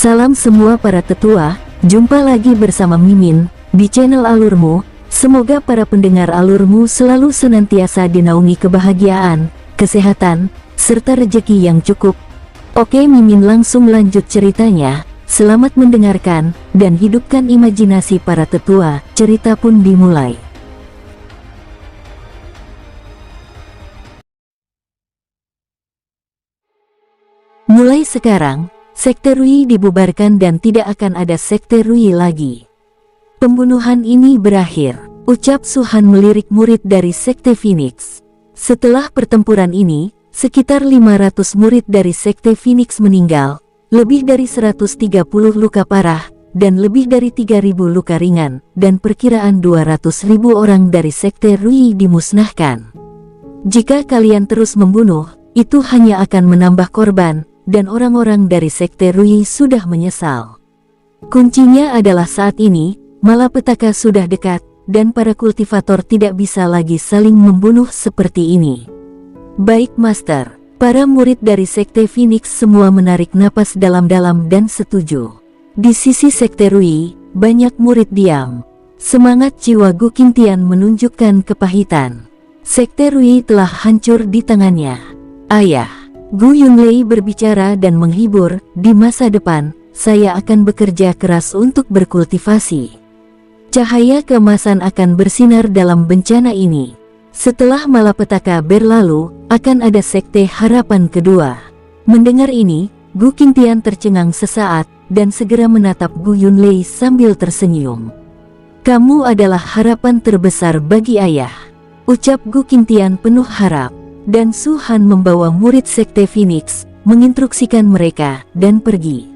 Salam semua para tetua, jumpa lagi bersama Mimin di channel Alurmu. Semoga para pendengar Alurmu selalu senantiasa dinaungi kebahagiaan, kesehatan, serta rezeki yang cukup. Oke, Mimin langsung lanjut ceritanya. Selamat mendengarkan dan hidupkan imajinasi para tetua. Cerita pun dimulai. Mulai sekarang, Sekte Rui dibubarkan dan tidak akan ada Sekte Rui lagi. Pembunuhan ini berakhir, ucap Suhan melirik murid dari Sekte Phoenix. Setelah pertempuran ini, sekitar 500 murid dari Sekte Phoenix meninggal, lebih dari 130 luka parah, dan lebih dari 3.000 luka ringan, dan perkiraan 200.000 orang dari Sekte Rui dimusnahkan. Jika kalian terus membunuh, itu hanya akan menambah korban, dan orang-orang dari Sekte Rui sudah menyesal. Kuncinya adalah saat ini, malapetaka sudah dekat, dan para kultivator tidak bisa lagi saling membunuh seperti ini. Baik Master, para murid dari Sekte Phoenix semua menarik napas dalam-dalam dan setuju. Di sisi Sekte Rui, banyak murid diam. Semangat jiwa Gu Qingtian menunjukkan kepahitan. Sekte Rui telah hancur di tangannya. Ayah, Gu Yunlei berbicara dan menghibur, di masa depan, saya akan bekerja keras untuk berkultivasi. Cahaya keemasan akan bersinar dalam bencana ini. Setelah malapetaka berlalu, akan ada sekte harapan kedua. Mendengar ini, Gu Qingtian tercengang sesaat, dan segera menatap Gu Yunlei sambil tersenyum. Kamu adalah harapan terbesar bagi ayah, ucap Gu Qingtian penuh harap. Dan Suhan membawa murid Sekte Phoenix, menginstruksikan mereka, dan pergi.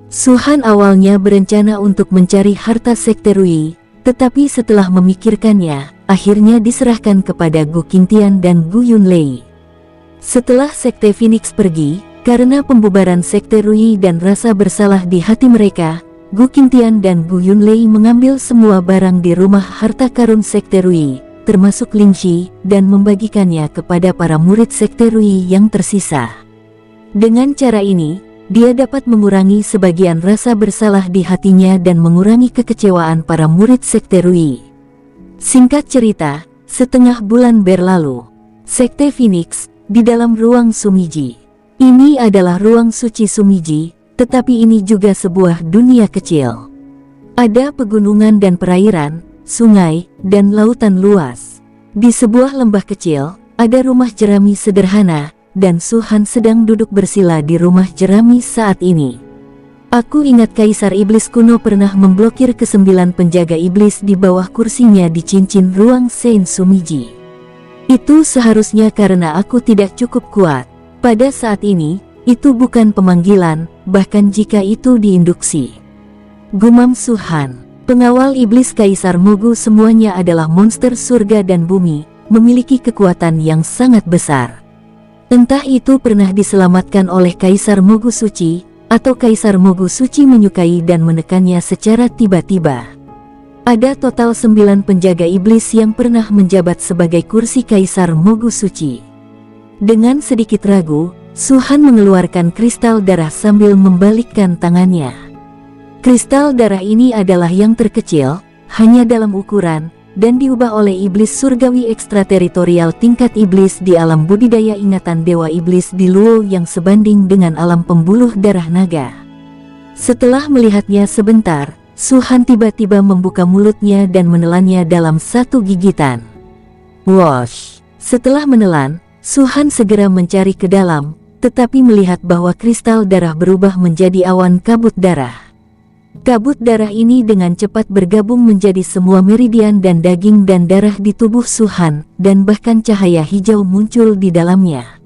Suhan awalnya berencana untuk mencari harta Sekte Rui, tetapi setelah memikirkannya, akhirnya diserahkan kepada Gu Qingtian dan Gu Yunlei. Setelah Sekte Phoenix pergi, karena pembubaran Sekte Rui dan rasa bersalah di hati mereka, Gu Qingtian dan Gu Yunlei mengambil semua barang di rumah harta karun Sekte Rui, termasuk Lingxi, dan membagikannya kepada para murid Sekte Rui yang tersisa. Dengan cara ini, dia dapat mengurangi sebagian rasa bersalah di hatinya dan mengurangi kekecewaan para murid Sekte Rui. Singkat cerita, setengah bulan berlalu, Sekte Phoenix, di dalam ruang Sumiji. Ini adalah ruang suci Sumiji, tetapi ini juga sebuah dunia kecil. Ada pegunungan dan perairan, sungai, dan lautan luas. Di sebuah lembah kecil, ada rumah jerami sederhana, dan Suhan sedang duduk bersila di rumah jerami saat ini. Aku ingat Kaisar Iblis kuno pernah memblokir ke-9 penjaga iblis di bawah kursinya di cincin ruang Sein Sumiji. Itu seharusnya karena aku tidak cukup kuat. Pada saat ini, itu bukan pemanggilan, bahkan jika itu diinduksi. Gumam Suhan. Pengawal iblis Kaisar Mogu semuanya adalah monster surga dan bumi, memiliki kekuatan yang sangat besar. Entah itu pernah diselamatkan oleh Kaisar Mogu Suci, atau Kaisar Mogu Suci menyukai dan menekannya secara tiba-tiba. Ada total 9 penjaga iblis yang pernah menjabat sebagai kursi Kaisar Mogu Suci. Dengan sedikit ragu, Suhan mengeluarkan kristal darah sambil membalikkan tangannya. Kristal darah ini adalah yang terkecil, hanya dalam ukuran, dan diubah oleh iblis surgawi ekstrateritorial tingkat iblis di alam budidaya ingatan dewa iblis di Luo yang sebanding dengan alam pembuluh darah naga. Setelah melihatnya sebentar, Suhan tiba-tiba membuka mulutnya dan menelannya dalam satu gigitan. Wosh! Setelah menelan, Suhan segera mencari ke dalam, tetapi melihat bahwa kristal darah berubah menjadi awan kabut darah. Kabut darah ini dengan cepat bergabung menjadi semua meridian dan daging dan darah di tubuh Suhan, dan bahkan cahaya hijau muncul di dalamnya.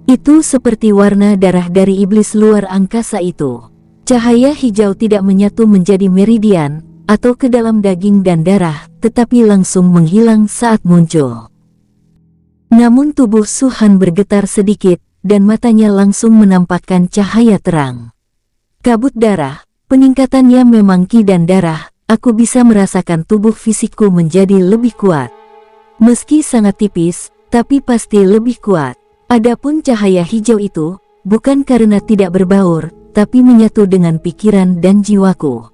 Itu seperti warna darah dari iblis luar angkasa itu. Cahaya hijau tidak menyatu menjadi meridian, atau ke dalam daging dan darah, tetapi langsung menghilang saat muncul. Namun tubuh Suhan bergetar sedikit, dan matanya langsung menampakkan cahaya terang. Kabut darah. Peningkatannya memang ki dan darah, aku bisa merasakan tubuh fisikku menjadi lebih kuat. Meski sangat tipis, tapi pasti lebih kuat. Adapun cahaya hijau itu, bukan karena tidak berbaur, tetapi menyatu dengan pikiran dan jiwaku.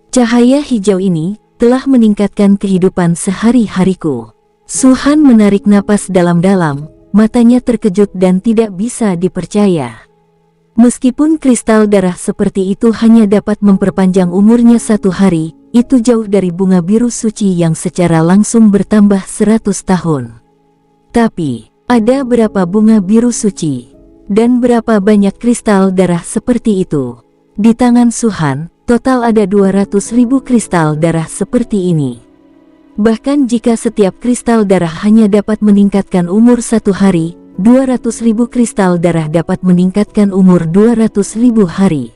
Cahaya hijau ini telah meningkatkan kehidupan sehari-hariku. Su-han menarik napas dalam-dalam, matanya terkejut dan tidak bisa dipercaya. Meskipun kristal darah seperti itu hanya dapat memperpanjang umurnya 1 hari, itu jauh dari bunga biru suci yang secara langsung bertambah 100 tahun. Tapi, ada berapa bunga biru suci? Dan berapa banyak kristal darah seperti itu? Di tangan Su-han, total ada 200.000 kristal darah seperti ini. Bahkan jika setiap kristal darah hanya dapat meningkatkan umur 1 hari, 200.000 kristal darah dapat meningkatkan umur 200.000 hari.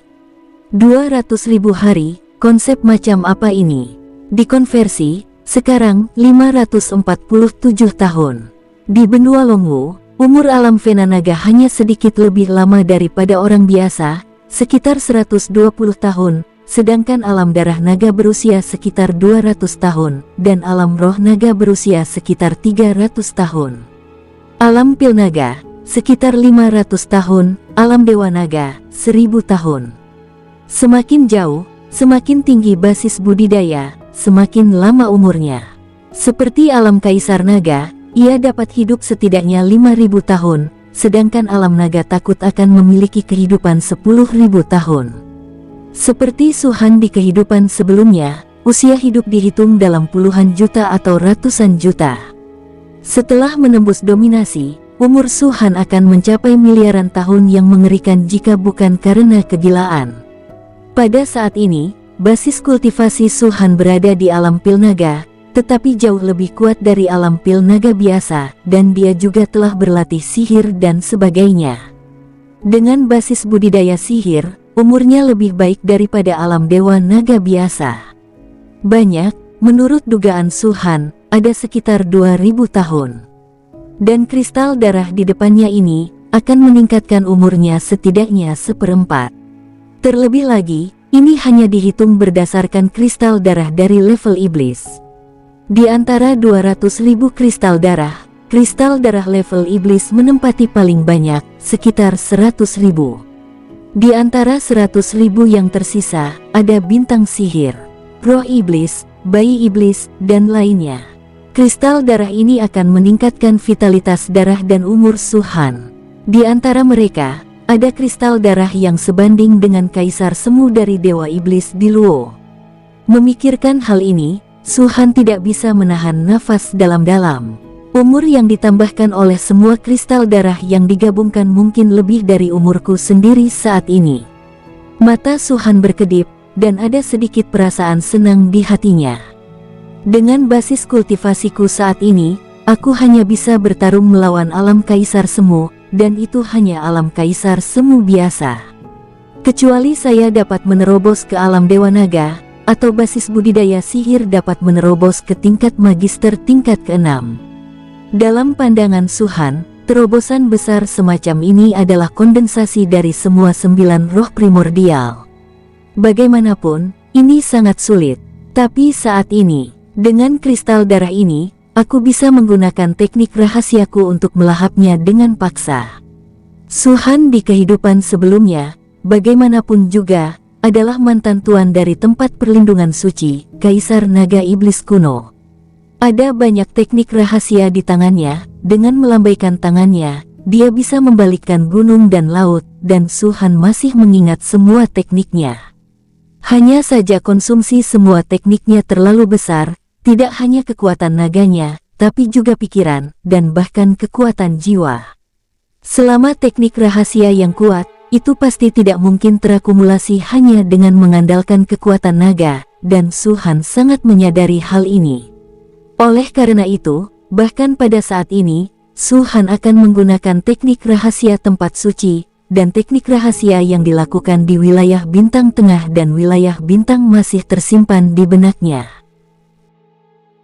200.000 hari, konsep macam apa ini? Dikonversi, sekarang 547 tahun. Di benua Longwu, umur alam Vena naga hanya sedikit lebih lama daripada orang biasa, sekitar 120 tahun, sedangkan alam darah naga berusia sekitar 200 tahun, dan alam roh naga berusia sekitar 300 tahun. Alam pil naga, sekitar 500 tahun, alam dewa naga, 1000 tahun. Semakin jauh, semakin tinggi basis budidaya, semakin lama umurnya. Seperti alam kaisar naga, ia dapat hidup setidaknya 5.000 tahun, sedangkan alam naga takut akan memiliki kehidupan 10.000 tahun. Seperti Su-han di kehidupan sebelumnya, usia hidup dihitung dalam puluhan juta atau ratusan juta. Setelah menembus dominasi, umur Su-han akan mencapai miliaran tahun yang mengerikan jika bukan karena kegilaan. Pada saat ini, basis kultivasi Su-han berada di alam pil naga, tetapi jauh lebih kuat dari alam pil naga biasa, dan dia juga telah berlatih sihir dan sebagainya. Dengan basis budidaya sihir, umurnya lebih baik daripada alam dewa naga biasa. Banyak, menurut dugaan Su-han, ada sekitar 2000 tahun. Dan kristal darah di depannya ini akan meningkatkan umurnya setidaknya 1/4. Terlebih lagi, ini hanya dihitung berdasarkan kristal darah dari level iblis. Di antara 200.000 kristal darah level iblis menempati paling banyak, sekitar 100.000. Di antara 100.000 yang tersisa, ada bintang sihir, roh iblis, bayi iblis, dan lainnya. Kristal darah ini akan meningkatkan vitalitas darah dan umur Su-han. Di antara mereka, ada kristal darah yang sebanding dengan kaisar semu dari dewa iblis di Luo. Memikirkan hal ini, Su-han tidak bisa menahan nafas dalam-dalam. Umur yang ditambahkan oleh semua kristal darah yang digabungkan mungkin lebih dari umurku sendiri saat ini. Mata Su-han berkedip, dan ada sedikit perasaan senang di hatinya. Dengan basis kultivasiku saat ini, aku hanya bisa bertarung melawan alam kaisar semu, dan itu hanya alam kaisar semu biasa. Kecuali saya dapat menerobos ke alam dewa naga, atau basis budidaya sihir dapat menerobos ke tingkat magister tingkat ke-6. Dalam pandangan Su-han, terobosan besar semacam ini adalah kondensasi dari semua 9 roh primordial. Bagaimanapun, ini sangat sulit. Tapi saat ini, dengan kristal darah ini, aku bisa menggunakan teknik rahasiaku untuk melahapnya dengan paksa. Su-han di kehidupan sebelumnya, bagaimanapun juga, adalah mantan tuan dari tempat perlindungan suci, Kaisar Naga Iblis kuno. Ada banyak teknik rahasia di tangannya, dengan melambaikan tangannya, dia bisa membalikkan gunung dan laut, dan Su-han masih mengingat semua tekniknya. Hanya saja konsumsi semua tekniknya terlalu besar, tidak hanya kekuatan naganya, tapi juga pikiran, dan bahkan kekuatan jiwa. Selama teknik rahasia yang kuat, itu pasti tidak mungkin terakumulasi hanya dengan mengandalkan kekuatan naga, dan Su-han sangat menyadari hal ini. Oleh karena itu, bahkan pada saat ini, Su-han akan menggunakan teknik rahasia tempat suci, dan teknik rahasia yang dilakukan di wilayah bintang tengah dan wilayah bintang masih tersimpan di benaknya.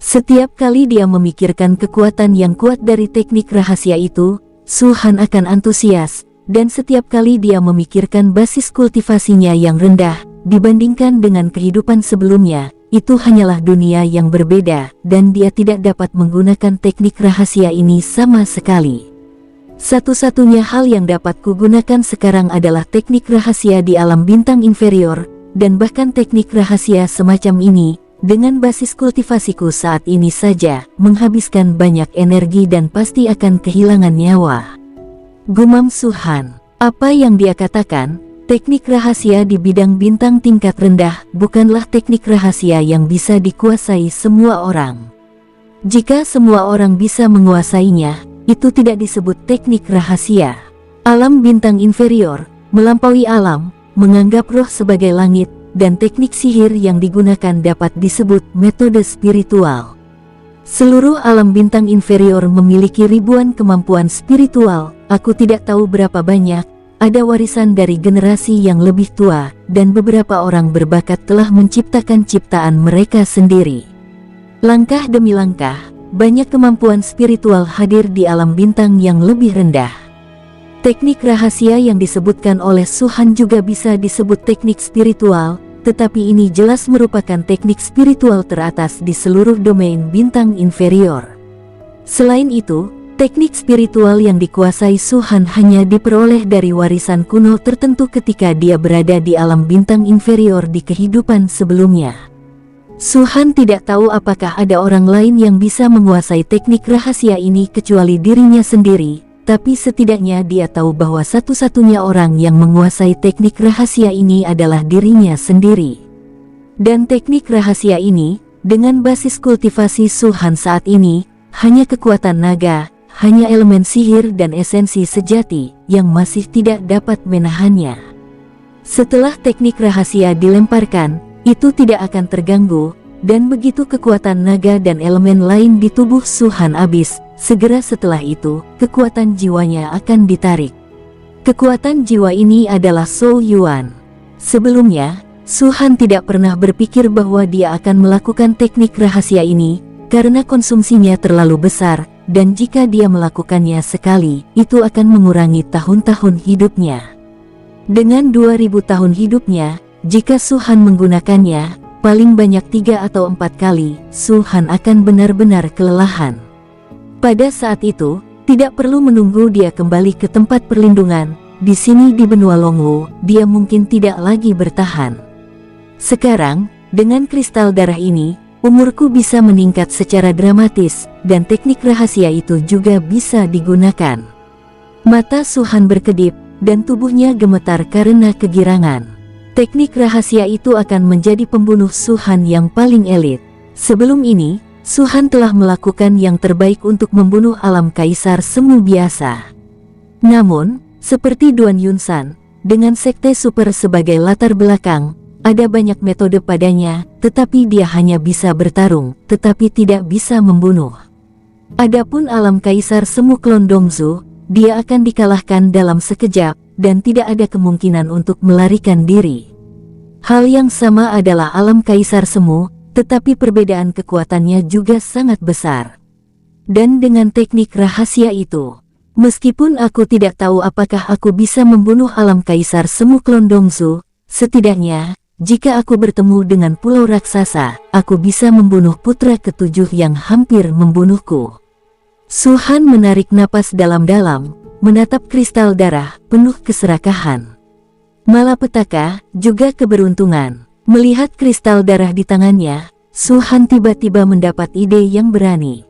Setiap kali dia memikirkan kekuatan yang kuat dari teknik rahasia itu, Su-han akan antusias, dan setiap kali dia memikirkan basis kultivasinya yang rendah, dibandingkan dengan kehidupan sebelumnya, itu hanyalah dunia yang berbeda, dan dia tidak dapat menggunakan teknik rahasia ini sama sekali. Satu-satunya hal yang dapat kugunakan sekarang adalah teknik rahasia di alam bintang inferior, dan bahkan teknik rahasia semacam ini, dengan basis kultivasiku saat ini saja, menghabiskan banyak energi dan pasti akan kehilangan nyawa. Gumam Suhan. Apa yang dia katakan, teknik rahasia di bidang bintang tingkat rendah, bukanlah teknik rahasia yang bisa dikuasai semua orang. Jika semua orang bisa menguasainya, itu tidak disebut teknik rahasia. Alam bintang inferior, melampaui alam, menganggap roh sebagai langit, dan teknik sihir yang digunakan dapat disebut metode spiritual. Seluruh alam bintang inferior memiliki ribuan kemampuan spiritual, aku tidak tahu berapa banyak, ada warisan dari generasi yang lebih tua, dan beberapa orang berbakat telah menciptakan ciptaan mereka sendiri. Langkah demi langkah, banyak kemampuan spiritual hadir di alam bintang yang lebih rendah. Teknik rahasia yang disebutkan oleh Suhan juga bisa disebut teknik spiritual, tetapi ini jelas merupakan teknik spiritual teratas di seluruh domain bintang inferior. Selain itu, teknik spiritual yang dikuasai Suhan hanya diperoleh dari warisan kuno tertentu ketika dia berada di alam bintang inferior di kehidupan sebelumnya. Suhan tidak tahu apakah ada orang lain yang bisa menguasai teknik rahasia ini kecuali dirinya sendiri, tapi setidaknya dia tahu bahwa satu-satunya orang yang menguasai teknik rahasia ini adalah dirinya sendiri. Dan teknik rahasia ini, dengan basis kultivasi Suhan saat ini, hanya kekuatan naga, hanya elemen sihir dan esensi sejati, yang masih tidak dapat menahannya. Setelah teknik rahasia dilemparkan, itu tidak akan terganggu, dan begitu kekuatan naga dan elemen lain di tubuh Suhan habis, segera setelah itu, kekuatan jiwanya akan ditarik. Kekuatan jiwa ini adalah Soul Yuan. Sebelumnya, Suhan tidak pernah berpikir bahwa dia akan melakukan teknik rahasia ini, karena konsumsinya terlalu besar, dan jika dia melakukannya sekali, itu akan mengurangi tahun-tahun hidupnya. Dengan 2000 tahun hidupnya, jika Suhan menggunakannya, paling banyak 3 atau 4 kali, Suhan akan benar-benar kelelahan. Pada saat itu, tidak perlu menunggu dia kembali ke tempat perlindungan, di sini di benua Longwu, dia mungkin tidak lagi bertahan. Sekarang, dengan kristal darah ini, umurku bisa meningkat secara dramatis, dan teknik rahasia itu juga bisa digunakan. Mata Suhan berkedip, dan tubuhnya gemetar karena kegirangan. Teknik rahasia itu akan menjadi pembunuh Suhan yang paling elit. Sebelum ini, Suhan telah melakukan yang terbaik untuk membunuh alam kaisar semu biasa. Namun, seperti Duan Yunsan, dengan sekte super sebagai latar belakang, ada banyak metode padanya, tetapi dia hanya bisa bertarung, tetapi tidak bisa membunuh. Adapun alam kaisar semu klon Dongzu, dia akan dikalahkan dalam sekejap, dan tidak ada kemungkinan untuk melarikan diri. Hal yang sama adalah alam kaisar semu, tetapi perbedaan kekuatannya juga sangat besar. Dan dengan teknik rahasia itu, meskipun aku tidak tahu apakah aku bisa membunuh alam kaisar semu klon Dongzu, setidaknya, jika aku bertemu dengan pulau raksasa, aku bisa membunuh putra ketujuh yang hampir membunuhku. Suhan menarik napas dalam-dalam, menatap kristal darah, penuh keserakahan. Malapetaka, juga keberuntungan. Melihat kristal darah di tangannya, Suhan tiba-tiba mendapat ide yang berani.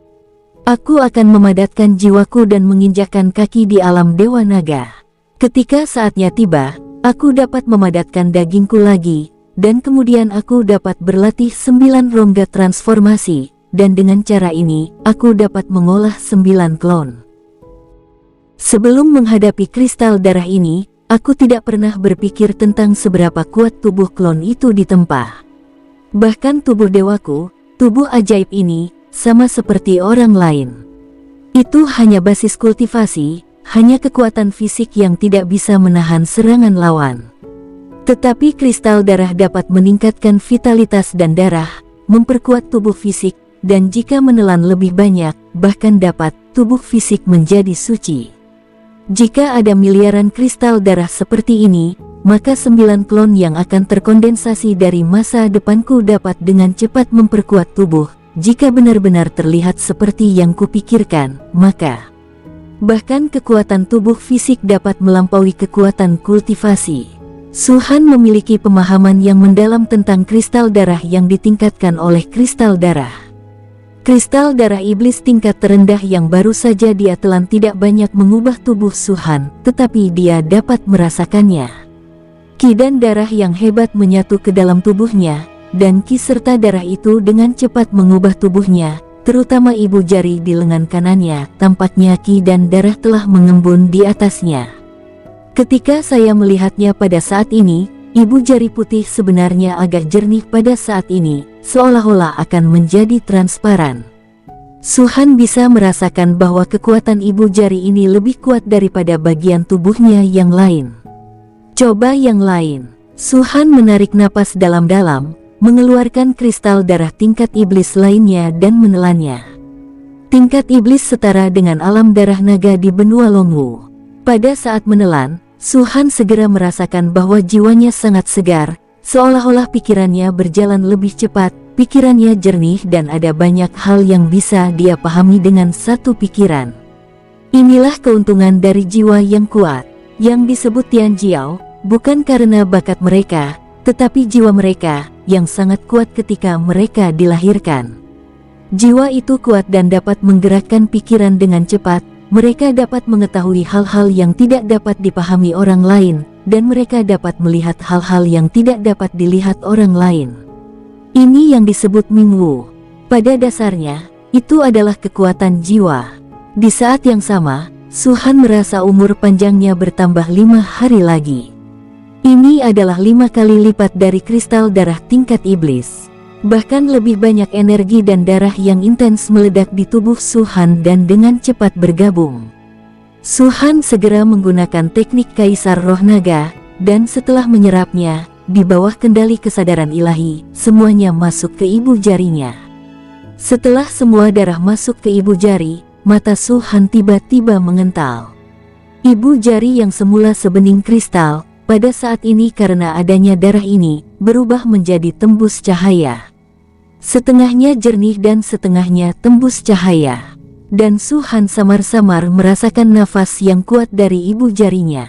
Aku akan memadatkan jiwaku dan menginjakkan kaki di alam Dewa Naga. Ketika saatnya tiba, aku dapat memadatkan dagingku lagi, dan kemudian aku dapat berlatih 9 rongga transformasi, dan dengan cara ini, aku dapat mengolah 9 klon. Sebelum menghadapi kristal darah ini, aku tidak pernah berpikir tentang seberapa kuat tubuh klon itu ditempa. Bahkan tubuh dewaku, tubuh ajaib ini, sama seperti orang lain. Itu hanya basis kultivasi, hanya kekuatan fisik yang tidak bisa menahan serangan lawan. Tetapi kristal darah dapat meningkatkan vitalitas dan darah, memperkuat tubuh fisik, dan jika menelan lebih banyak, bahkan dapat tubuh fisik menjadi suci. Jika ada miliaran kristal darah seperti ini, maka 9 klon yang akan terkondensasi dari masa depanku dapat dengan cepat memperkuat tubuh. Jika benar-benar terlihat seperti yang kupikirkan, maka Bahkan kekuatan tubuh fisik dapat melampaui kekuatan kultivasi. Su-Han memiliki pemahaman yang mendalam tentang kristal darah yang ditingkatkan oleh kristal darah. Kristal darah iblis tingkat terendah yang baru saja dia telan tidak banyak mengubah tubuh Su-Han, tetapi dia dapat merasakannya. Ki dan darah yang hebat menyatu ke dalam tubuhnya, dan ki serta darah itu dengan cepat mengubah tubuhnya, terutama ibu jari di lengan kanannya. Tampaknya ki dan darah telah mengembun di atasnya. Ketika saya melihatnya pada saat ini, ibu jari putih sebenarnya agak jernih pada saat ini, seolah-olah akan menjadi transparan. Su-Han bisa merasakan bahwa kekuatan ibu jari ini lebih kuat daripada bagian tubuhnya yang lain. Coba yang lain. Su-Han menarik napas dalam-dalam, mengeluarkan kristal darah tingkat iblis lainnya dan menelannya. Tingkat iblis setara dengan alam darah naga di benua Longwu. Pada saat menelan, Su-Han segera merasakan bahwa jiwanya sangat segar, seolah-olah pikirannya berjalan lebih cepat, pikirannya jernih dan ada banyak hal yang bisa dia pahami dengan satu pikiran. Inilah keuntungan dari jiwa yang kuat, yang disebut Tianjiao. Bukan karena bakat mereka, tetapi jiwa mereka yang sangat kuat ketika mereka dilahirkan. Jiwa itu kuat dan dapat menggerakkan pikiran dengan cepat. Mereka dapat mengetahui hal-hal yang tidak dapat dipahami orang lain, dan mereka dapat melihat hal-hal yang tidak dapat dilihat orang lain. Ini yang disebut Mingwu. Pada dasarnya, itu adalah kekuatan jiwa. Di saat yang sama, Su-Han merasa umur panjangnya bertambah 5 hari lagi. Ini adalah 5 kali lipat dari kristal darah tingkat iblis. Bahkan lebih banyak energi dan darah yang intens meledak di tubuh Su-Han dan dengan cepat bergabung. Su-Han segera menggunakan teknik Kaisar Roh Naga, dan setelah menyerapnya, di bawah kendali kesadaran ilahi, semuanya masuk ke ibu jarinya. Setelah semua darah masuk ke ibu jari, mata Su-Han tiba-tiba mengental. Ibu jari yang semula sebening kristal, pada saat ini karena adanya darah ini, berubah menjadi tembus cahaya. Setengahnya jernih dan setengahnya tembus cahaya. Dan Su-Han samar-samar merasakan nafas yang kuat dari ibu jarinya.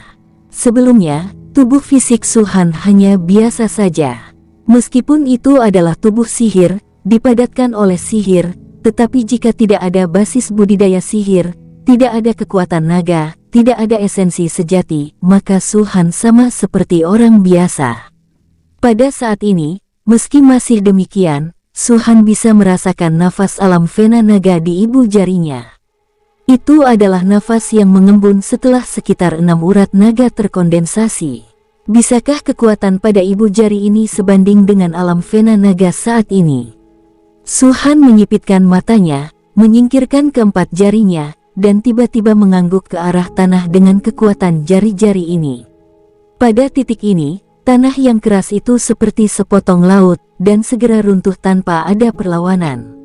Sebelumnya, tubuh fisik Su-Han hanya biasa saja. Meskipun itu adalah tubuh sihir, dipadatkan oleh sihir, tetapi jika tidak ada basis budidaya sihir, tidak ada kekuatan naga, tidak ada esensi sejati, maka Su-Han sama seperti orang biasa. Pada saat ini, meski masih demikian, Su-Han bisa merasakan nafas alam vena naga di ibu jarinya. Itu adalah nafas yang mengembun setelah sekitar 6 urat naga terkondensasi. Bisakah kekuatan pada ibu jari ini sebanding dengan alam vena naga saat ini? Su-Han menyipitkan matanya, menyingkirkan keempat jarinya, dan tiba-tiba mengangguk ke arah tanah dengan kekuatan jari-jari ini. Pada titik ini, tanah yang keras itu seperti sepotong laut, dan segera runtuh tanpa ada perlawanan.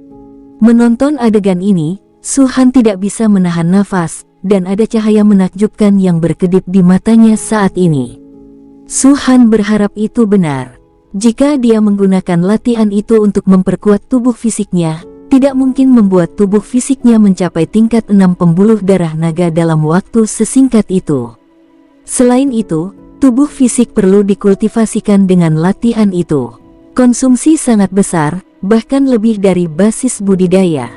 Menonton adegan ini, Su-Han tidak bisa menahan nafas, dan ada cahaya menakjubkan yang berkedip di matanya saat ini. Su-Han berharap itu benar. Jika dia menggunakan latihan itu untuk memperkuat tubuh fisiknya, tidak mungkin membuat tubuh fisiknya mencapai tingkat 6 pembuluh darah naga dalam waktu sesingkat itu. Selain itu, tubuh fisik perlu dikultivasikan dengan latihan itu. Konsumsi sangat besar, bahkan lebih dari basis budidaya.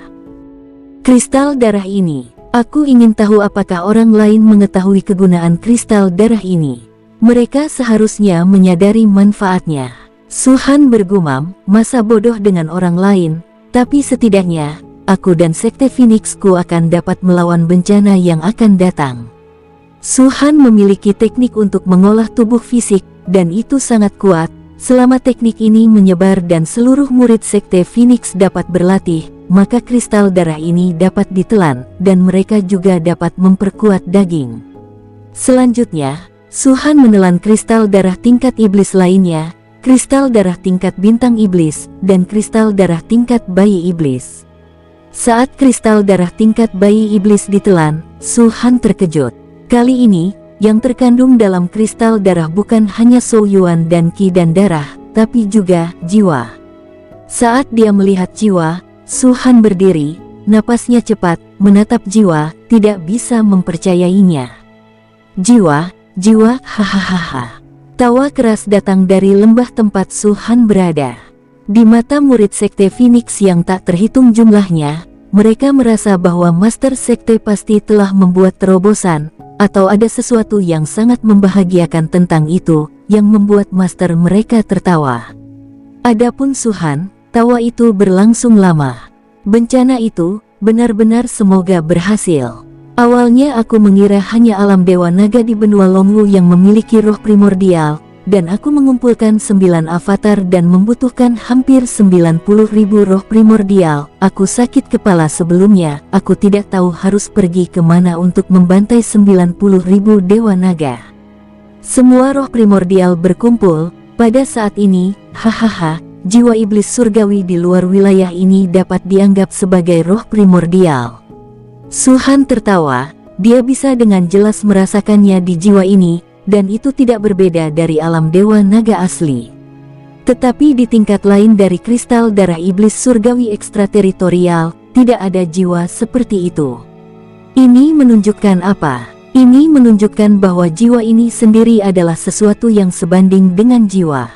Kristal darah ini, aku ingin tahu apakah orang lain mengetahui kegunaan kristal darah ini. Mereka seharusnya menyadari manfaatnya. Su-Han bergumam, masa bodoh dengan orang lain. Tapi setidaknya, aku dan Sekte Phoenixku akan dapat melawan bencana yang akan datang. Su-Han memiliki teknik untuk mengolah tubuh fisik, dan itu sangat kuat. Selama teknik ini menyebar dan seluruh murid Sekte Phoenix dapat berlatih, maka kristal darah ini dapat ditelan, dan mereka juga dapat memperkuat daging. Selanjutnya, Su-Han menelan kristal darah tingkat iblis lainnya, kristal darah tingkat bintang iblis, dan kristal darah tingkat bayi iblis. Saat kristal darah tingkat bayi iblis ditelan, Su-Han terkejut. Kali ini, yang terkandung dalam kristal darah bukan hanya Souyuan dan Qi dan darah, tapi juga jiwa. Saat dia melihat jiwa, Su-Han berdiri, napasnya cepat, menatap jiwa, tidak bisa mempercayainya. Jiwa, jiwa, hahaha. Tawa keras datang dari lembah tempat Su-han berada. Di mata murid Sekte Phoenix yang tak terhitung jumlahnya, mereka merasa bahwa Master Sekte pasti telah membuat terobosan, atau ada sesuatu yang sangat membahagiakan tentang itu, yang membuat Master mereka tertawa. Adapun Su-han, tawa itu berlangsung lama. Bencana itu, benar-benar semoga berhasil. Awalnya aku mengira hanya alam Dewa Naga di benua Longwu yang memiliki roh primordial, dan aku mengumpulkan 9 avatar dan membutuhkan hampir 90.000 roh primordial. Aku sakit kepala sebelumnya, aku tidak tahu harus pergi kemana untuk membantai 90.000 Dewa Naga. Semua roh primordial berkumpul, pada saat ini, hahaha, jiwa iblis surgawi di luar wilayah ini dapat dianggap sebagai roh primordial. Su-han tertawa, dia bisa dengan jelas merasakannya di jiwa ini, dan itu tidak berbeda dari alam Dewa Naga asli. Tetapi di tingkat lain dari kristal darah iblis surgawi ekstrateritorial, tidak ada jiwa seperti itu. Ini menunjukkan apa? Ini menunjukkan bahwa jiwa ini sendiri adalah sesuatu yang sebanding dengan jiwa.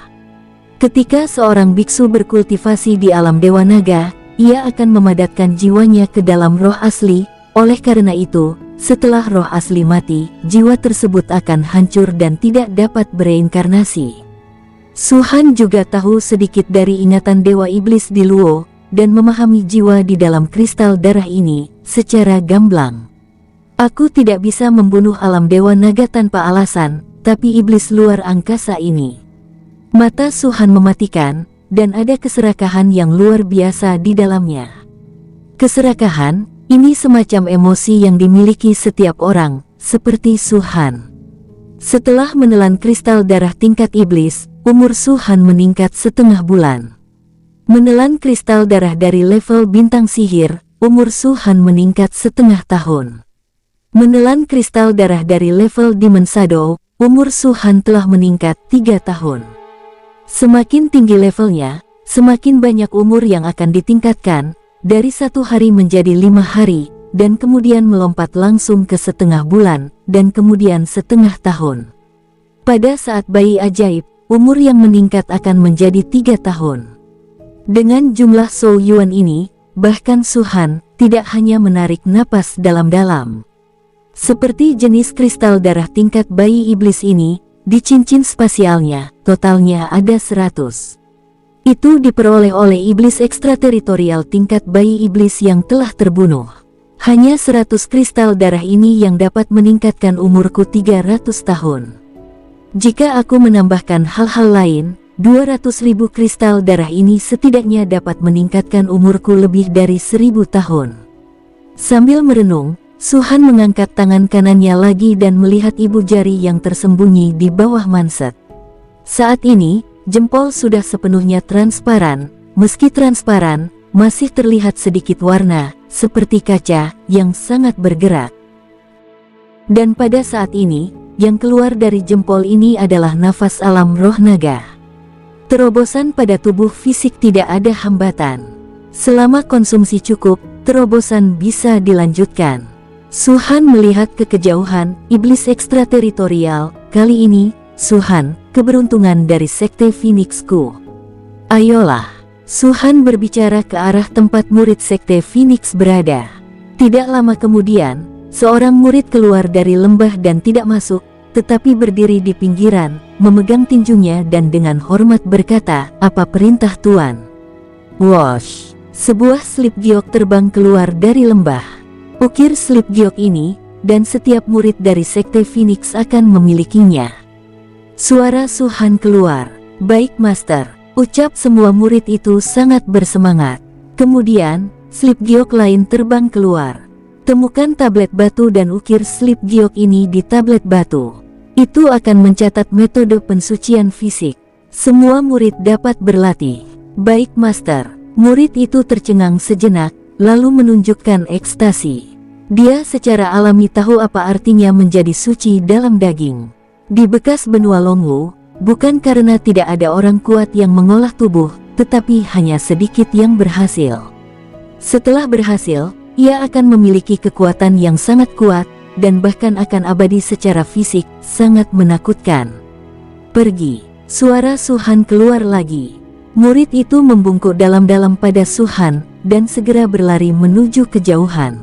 Ketika seorang biksu berkultivasi di alam Dewa Naga, ia akan memadatkan jiwanya ke dalam roh asli. Oleh karena itu, setelah roh asli mati, jiwa tersebut akan hancur dan tidak dapat bereinkarnasi. Su-han juga tahu sedikit dari ingatan Dewa Iblis di Luo, dan memahami jiwa di dalam kristal darah ini, secara gamblang. Aku tidak bisa membunuh alam Dewa Naga tanpa alasan, tapi iblis luar angkasa ini. Mata Su-han mematikan, dan ada keserakahan yang luar biasa di dalamnya. Keserakahan, ini semacam emosi yang dimiliki setiap orang, seperti Su-han. Setelah menelan kristal darah tingkat iblis, umur Su-han meningkat setengah bulan. Menelan kristal darah dari level bintang sihir, umur Su-han meningkat setengah tahun. Menelan kristal darah dari level Demon Shadow, umur Su-han telah meningkat 3 tahun. Semakin tinggi levelnya, semakin banyak umur yang akan ditingkatkan, dari 1 hari menjadi 5 hari, dan kemudian melompat langsung ke setengah bulan, dan kemudian setengah tahun. Pada saat bayi ajaib, umur yang meningkat akan menjadi 3 tahun. Dengan jumlah Soul Yuan ini, bahkan Su-han tidak hanya menarik napas dalam-dalam. Seperti jenis kristal darah tingkat bayi iblis ini, di cincin spasialnya, totalnya ada 100. Itu diperoleh oleh iblis ekstrateritorial tingkat bayi iblis yang telah terbunuh. Hanya 100 kristal darah ini yang dapat meningkatkan umurku 300 tahun. Jika aku menambahkan hal-hal lain, 200.000 kristal darah ini setidaknya dapat meningkatkan umurku lebih dari 1000 tahun. Sambil merenung, Su-han mengangkat tangan kanannya lagi dan melihat ibu jari yang tersembunyi di bawah manset. Saat ini, jempol sudah sepenuhnya transparan, meski transparan, masih terlihat sedikit warna, seperti kaca, yang sangat bergerak. Dan pada saat ini, yang keluar dari jempol ini adalah nafas alam roh naga. Terobosan pada tubuh fisik tidak ada hambatan. Selama konsumsi cukup, terobosan bisa dilanjutkan. Su-han melihat ke kejauhan, iblis ekstrateritorial, kali ini, Su-han, keberuntungan dari Sekte Phoenixku. Ayolah, Su-han berbicara ke arah tempat murid Sekte Phoenix berada. Tidak lama kemudian, seorang murid keluar dari lembah dan tidak masuk, tetapi berdiri di pinggiran, memegang tinjunya dan dengan hormat berkata, "Apa perintah Tuan?" Wosh! Sebuah slip giok terbang keluar dari lembah. Ukir slip giok ini, dan setiap murid dari Sekte Phoenix akan memilikinya. Suara Su-han keluar. "Baik Master," ucap semua murid itu sangat bersemangat. Kemudian, slip giok lain terbang keluar. Temukan tablet batu dan ukir slip giok ini di tablet batu. Itu akan mencatat metode pensucian fisik. Semua murid dapat berlatih. "Baik Master." Murid itu tercengang sejenak, lalu menunjukkan ekstasi. Dia secara alami tahu apa artinya menjadi suci dalam daging. Di bekas benua Longwu, bukan karena tidak ada orang kuat yang mengolah tubuh, tetapi hanya sedikit yang berhasil. Setelah berhasil, ia akan memiliki kekuatan yang sangat kuat, dan bahkan akan abadi secara fisik, sangat menakutkan. Pergi. Suara Su Han keluar lagi. Murid itu membungkuk dalam-dalam pada Su Han, dan segera berlari menuju kejauhan.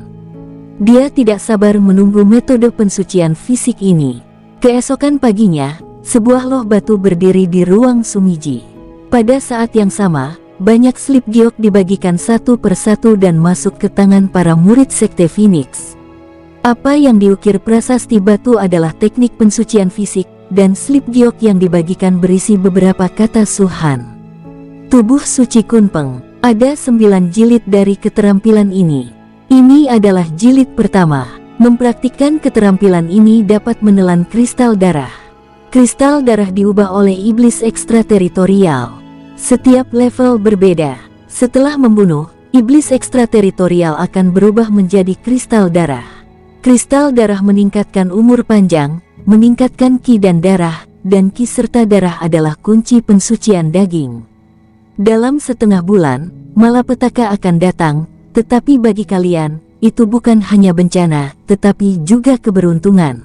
Dia tidak sabar menunggu metode pensucian fisik ini. Keesokan paginya, sebuah loh batu berdiri di ruang Sumiji. Pada saat yang sama, banyak slip giok dibagikan satu persatu dan masuk ke tangan para murid Sekte Phoenix. Apa yang diukir prasasti batu adalah teknik pensucian fisik, dan slip giok yang dibagikan berisi beberapa kata Su Han. Tubuh suci Kunpeng. Ada 9 jilid dari keterampilan ini. Ini adalah jilid pertama. Mempraktikkan keterampilan ini dapat menelan kristal darah. Kristal darah diubah oleh iblis ekstrateritorial. Setiap level berbeda. Setelah membunuh, iblis ekstrateritorial akan berubah menjadi kristal darah. Kristal darah meningkatkan umur panjang, meningkatkan ki dan darah, dan ki serta darah adalah kunci pensucian daging. Dalam setengah bulan, malapetaka akan datang, tetapi bagi kalian, itu bukan hanya bencana, tetapi juga keberuntungan.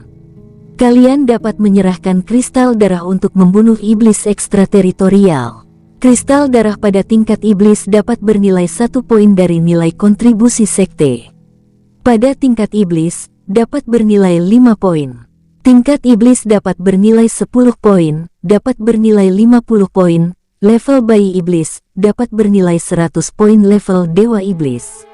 Kalian dapat menyerahkan kristal darah untuk membunuh iblis ekstrateritorial. Kristal darah pada tingkat iblis dapat bernilai 1 poin dari nilai kontribusi sekte. Pada tingkat iblis, dapat bernilai 5 poin. Tingkat iblis dapat bernilai 10 poin, dapat bernilai 50 poin, level bayi iblis, dapat bernilai 100 poin level dewa iblis.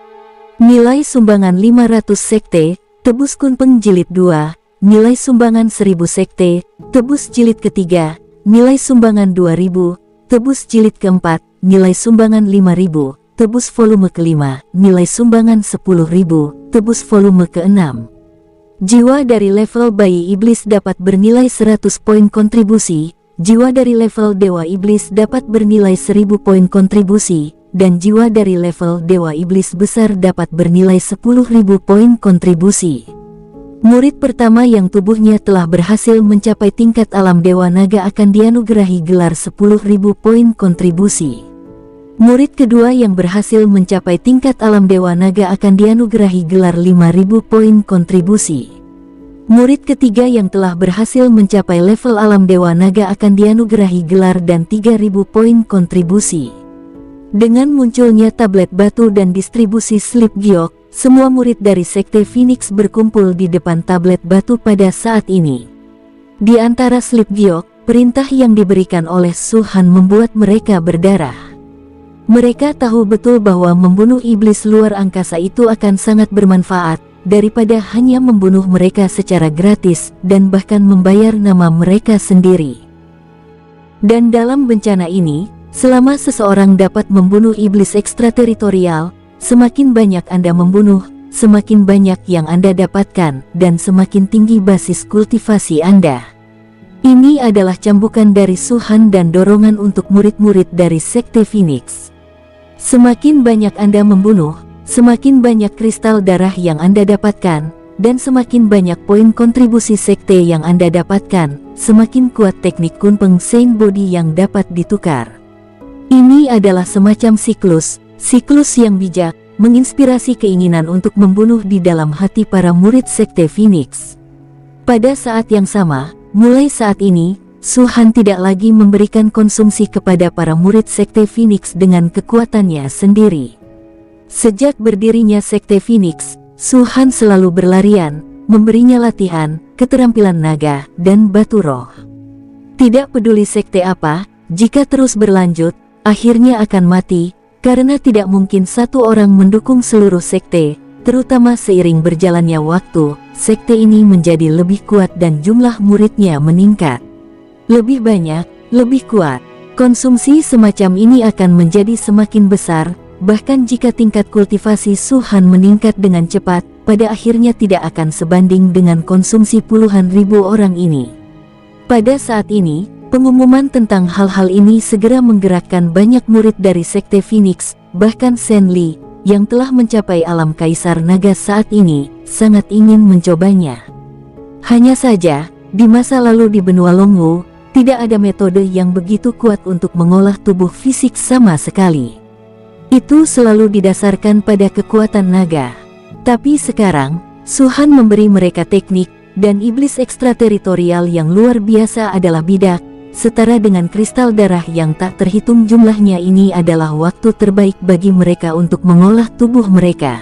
Nilai sumbangan 500 sekte, tebus Kunpeng jilid 2, nilai sumbangan 1000 sekte, tebus jilid ketiga, nilai sumbangan 2000, tebus jilid keempat, nilai sumbangan 5000, tebus volume kelima, nilai sumbangan 10.000, tebus volume ke-6. Jiwa dari level bayi iblis dapat bernilai 100 poin kontribusi, jiwa dari level dewa iblis dapat bernilai 1000 poin kontribusi, dan jiwa dari level dewa iblis besar dapat bernilai 10.000 poin kontribusi. Murid pertama yang tubuhnya telah berhasil mencapai tingkat alam dewa naga akan dianugerahi gelar 10.000 poin kontribusi. Murid kedua yang berhasil mencapai tingkat alam dewa naga akan dianugerahi gelar 5.000 poin kontribusi. Murid ketiga yang telah berhasil mencapai level alam dewa naga akan dianugerahi gelar dan 3.000 poin kontribusi. Dengan munculnya tablet batu dan distribusi slip giok, semua murid dari Sekte Phoenix berkumpul di depan tablet batu pada saat ini. Di antara slip giok, perintah yang diberikan oleh Su Han membuat mereka berdarah. Mereka tahu betul bahwa membunuh iblis luar angkasa itu akan sangat bermanfaat, daripada hanya membunuh mereka secara gratis, dan bahkan membayar nama mereka sendiri. Dan dalam bencana ini, selama seseorang dapat membunuh iblis ekstrateritorial, semakin banyak Anda membunuh, semakin banyak yang Anda dapatkan, dan semakin tinggi basis kultivasi Anda. Ini adalah cambukan dari Su Han dan dorongan untuk murid-murid dari Sekte Phoenix. Semakin banyak Anda membunuh, semakin banyak kristal darah yang Anda dapatkan, dan semakin banyak poin kontribusi sekte yang Anda dapatkan, semakin kuat teknik Kunpeng Saint Body yang dapat ditukar. Ini adalah semacam siklus yang bijak, menginspirasi keinginan untuk membunuh di dalam hati para murid Sekte Phoenix. Pada saat yang sama, mulai saat ini, Su Han tidak lagi memberikan konsumsi kepada para murid Sekte Phoenix dengan kekuatannya sendiri. Sejak berdirinya Sekte Phoenix, Su Han selalu berlarian, memberinya latihan, keterampilan naga, dan batu roh. Tidak peduli sekte apa, jika terus berlanjut, akhirnya akan mati, karena tidak mungkin satu orang mendukung seluruh sekte, terutama seiring berjalannya waktu, sekte ini menjadi lebih kuat dan jumlah muridnya meningkat. Lebih banyak, lebih kuat. Konsumsi semacam ini akan menjadi semakin besar, bahkan jika tingkat kultivasi Su Han meningkat dengan cepat, pada akhirnya tidak akan sebanding dengan konsumsi puluhan ribu orang ini. Pada saat ini, pengumuman tentang hal-hal ini segera menggerakkan banyak murid dari Sekte Phoenix, bahkan Shen Li, yang telah mencapai alam Kaisar Naga saat ini, sangat ingin mencobanya. Hanya saja, di masa lalu di benua Longwu, tidak ada metode yang begitu kuat untuk mengolah tubuh fisik sama sekali. Itu selalu didasarkan pada kekuatan naga. Tapi sekarang, Suhan memberi mereka teknik, dan iblis ekstrateritorial yang luar biasa adalah bidak, setara dengan kristal darah yang tak terhitung jumlahnya. Ini adalah waktu terbaik bagi mereka untuk mengolah tubuh mereka.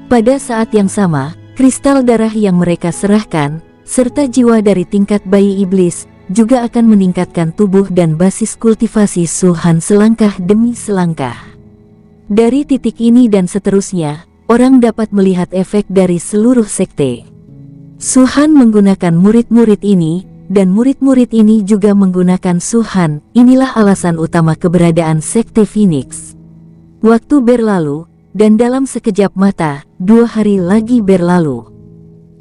Pada saat yang sama, kristal darah yang mereka serahkan, serta jiwa dari tingkat bayi iblis, juga akan meningkatkan tubuh dan basis kultivasi Suhan selangkah demi selangkah. Dari titik ini dan seterusnya, orang dapat melihat efek dari seluruh sekte. Suhan menggunakan murid-murid ini, dan murid-murid ini juga menggunakan Suhan. Inilah alasan utama keberadaan sekte Phoenix. Waktu berlalu, dan dalam sekejap mata, 2 hari lagi berlalu.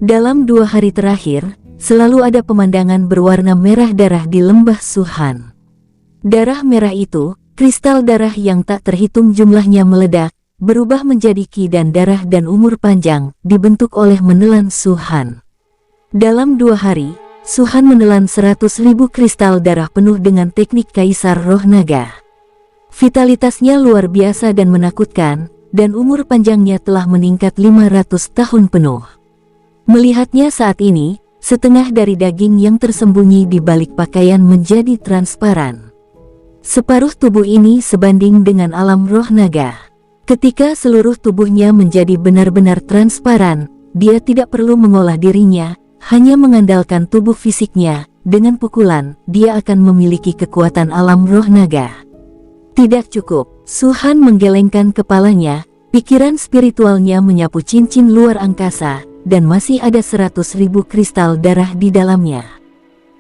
Dalam 2 hari terakhir, selalu ada pemandangan berwarna merah darah di lembah Suhan. Darah merah itu, kristal darah yang tak terhitung jumlahnya meledak, berubah menjadi ki dan darah dan umur panjang, dibentuk oleh menelan Suhan. Dalam 2 hari, Suhan menelan 100.000 kristal darah penuh dengan teknik Kaisar Roh Naga. Vitalitasnya luar biasa dan menakutkan, dan umur panjangnya telah meningkat 500 tahun penuh. Melihatnya saat ini, setengah dari daging yang tersembunyi di balik pakaian menjadi transparan. Separuh tubuh ini sebanding dengan alam roh naga. Ketika seluruh tubuhnya menjadi benar-benar transparan, dia tidak perlu mengolah dirinya, hanya mengandalkan tubuh fisiknya. Dengan pukulan, dia akan memiliki kekuatan alam roh naga. Tidak cukup, Suhan menggelengkan kepalanya, pikiran spiritualnya menyapu cincin luar angkasa, dan masih ada 100.000 kristal darah di dalamnya.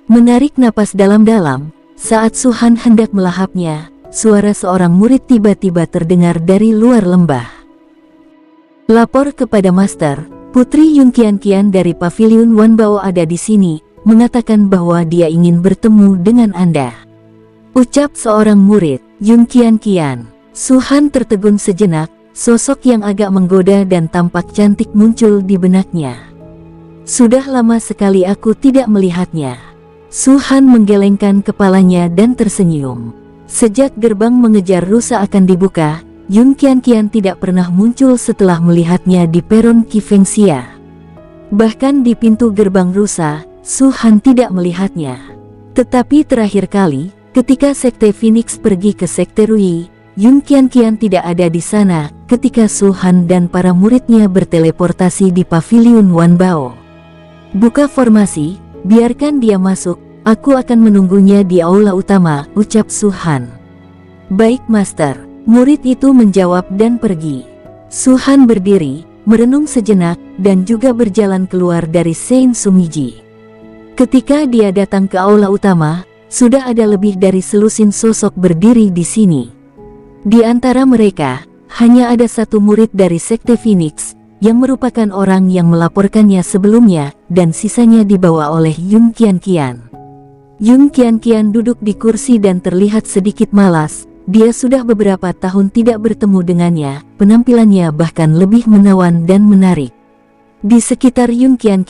Menarik napas dalam-dalam, saat Suhan hendak melahapnya, suara seorang murid tiba-tiba terdengar dari luar lembah. Lapor kepada Master, Putri Yun Qian dari Pavilion Wanbao ada di sini, mengatakan bahwa dia ingin bertemu dengan Anda. Ucap seorang murid, Yun Qian. Suhan tertegun sejenak, sosok yang agak menggoda dan tampak cantik muncul di benaknya. Sudah lama sekali aku tidak melihatnya. Suhan menggelengkan kepalanya dan tersenyum. Sejak gerbang mengejar rusa akan dibuka, Yun Qian tidak pernah muncul setelah melihatnya di peron Qi Fengxia. Bahkan di pintu gerbang rusa, Suhan tidak melihatnya. Tetapi terakhir kali, ketika Sekte Phoenix pergi ke Sekte Rui, Yun Qian tidak ada di sana ketika Suhan dan para muridnya berteleportasi di Pavilion Wanbao. Buka formasi, biarkan dia masuk, aku akan menunggunya di aula utama, ucap Suhan. Baik Master, murid itu menjawab dan pergi. Suhan berdiri, merenung sejenak, dan juga berjalan keluar dari Sein Sumiji. Ketika dia datang ke aula utama, sudah ada lebih dari selusin sosok berdiri di sini. Di antara mereka, hanya ada satu murid dari Sekte Phoenix, yang merupakan orang yang melaporkannya sebelumnya, dan sisanya dibawa oleh Yun Qian. Yun Qian duduk di kursi dan terlihat sedikit malas. Dia sudah beberapa tahun tidak bertemu dengannya, penampilannya bahkan lebih menawan dan menarik. Di sekitar Yun Qian,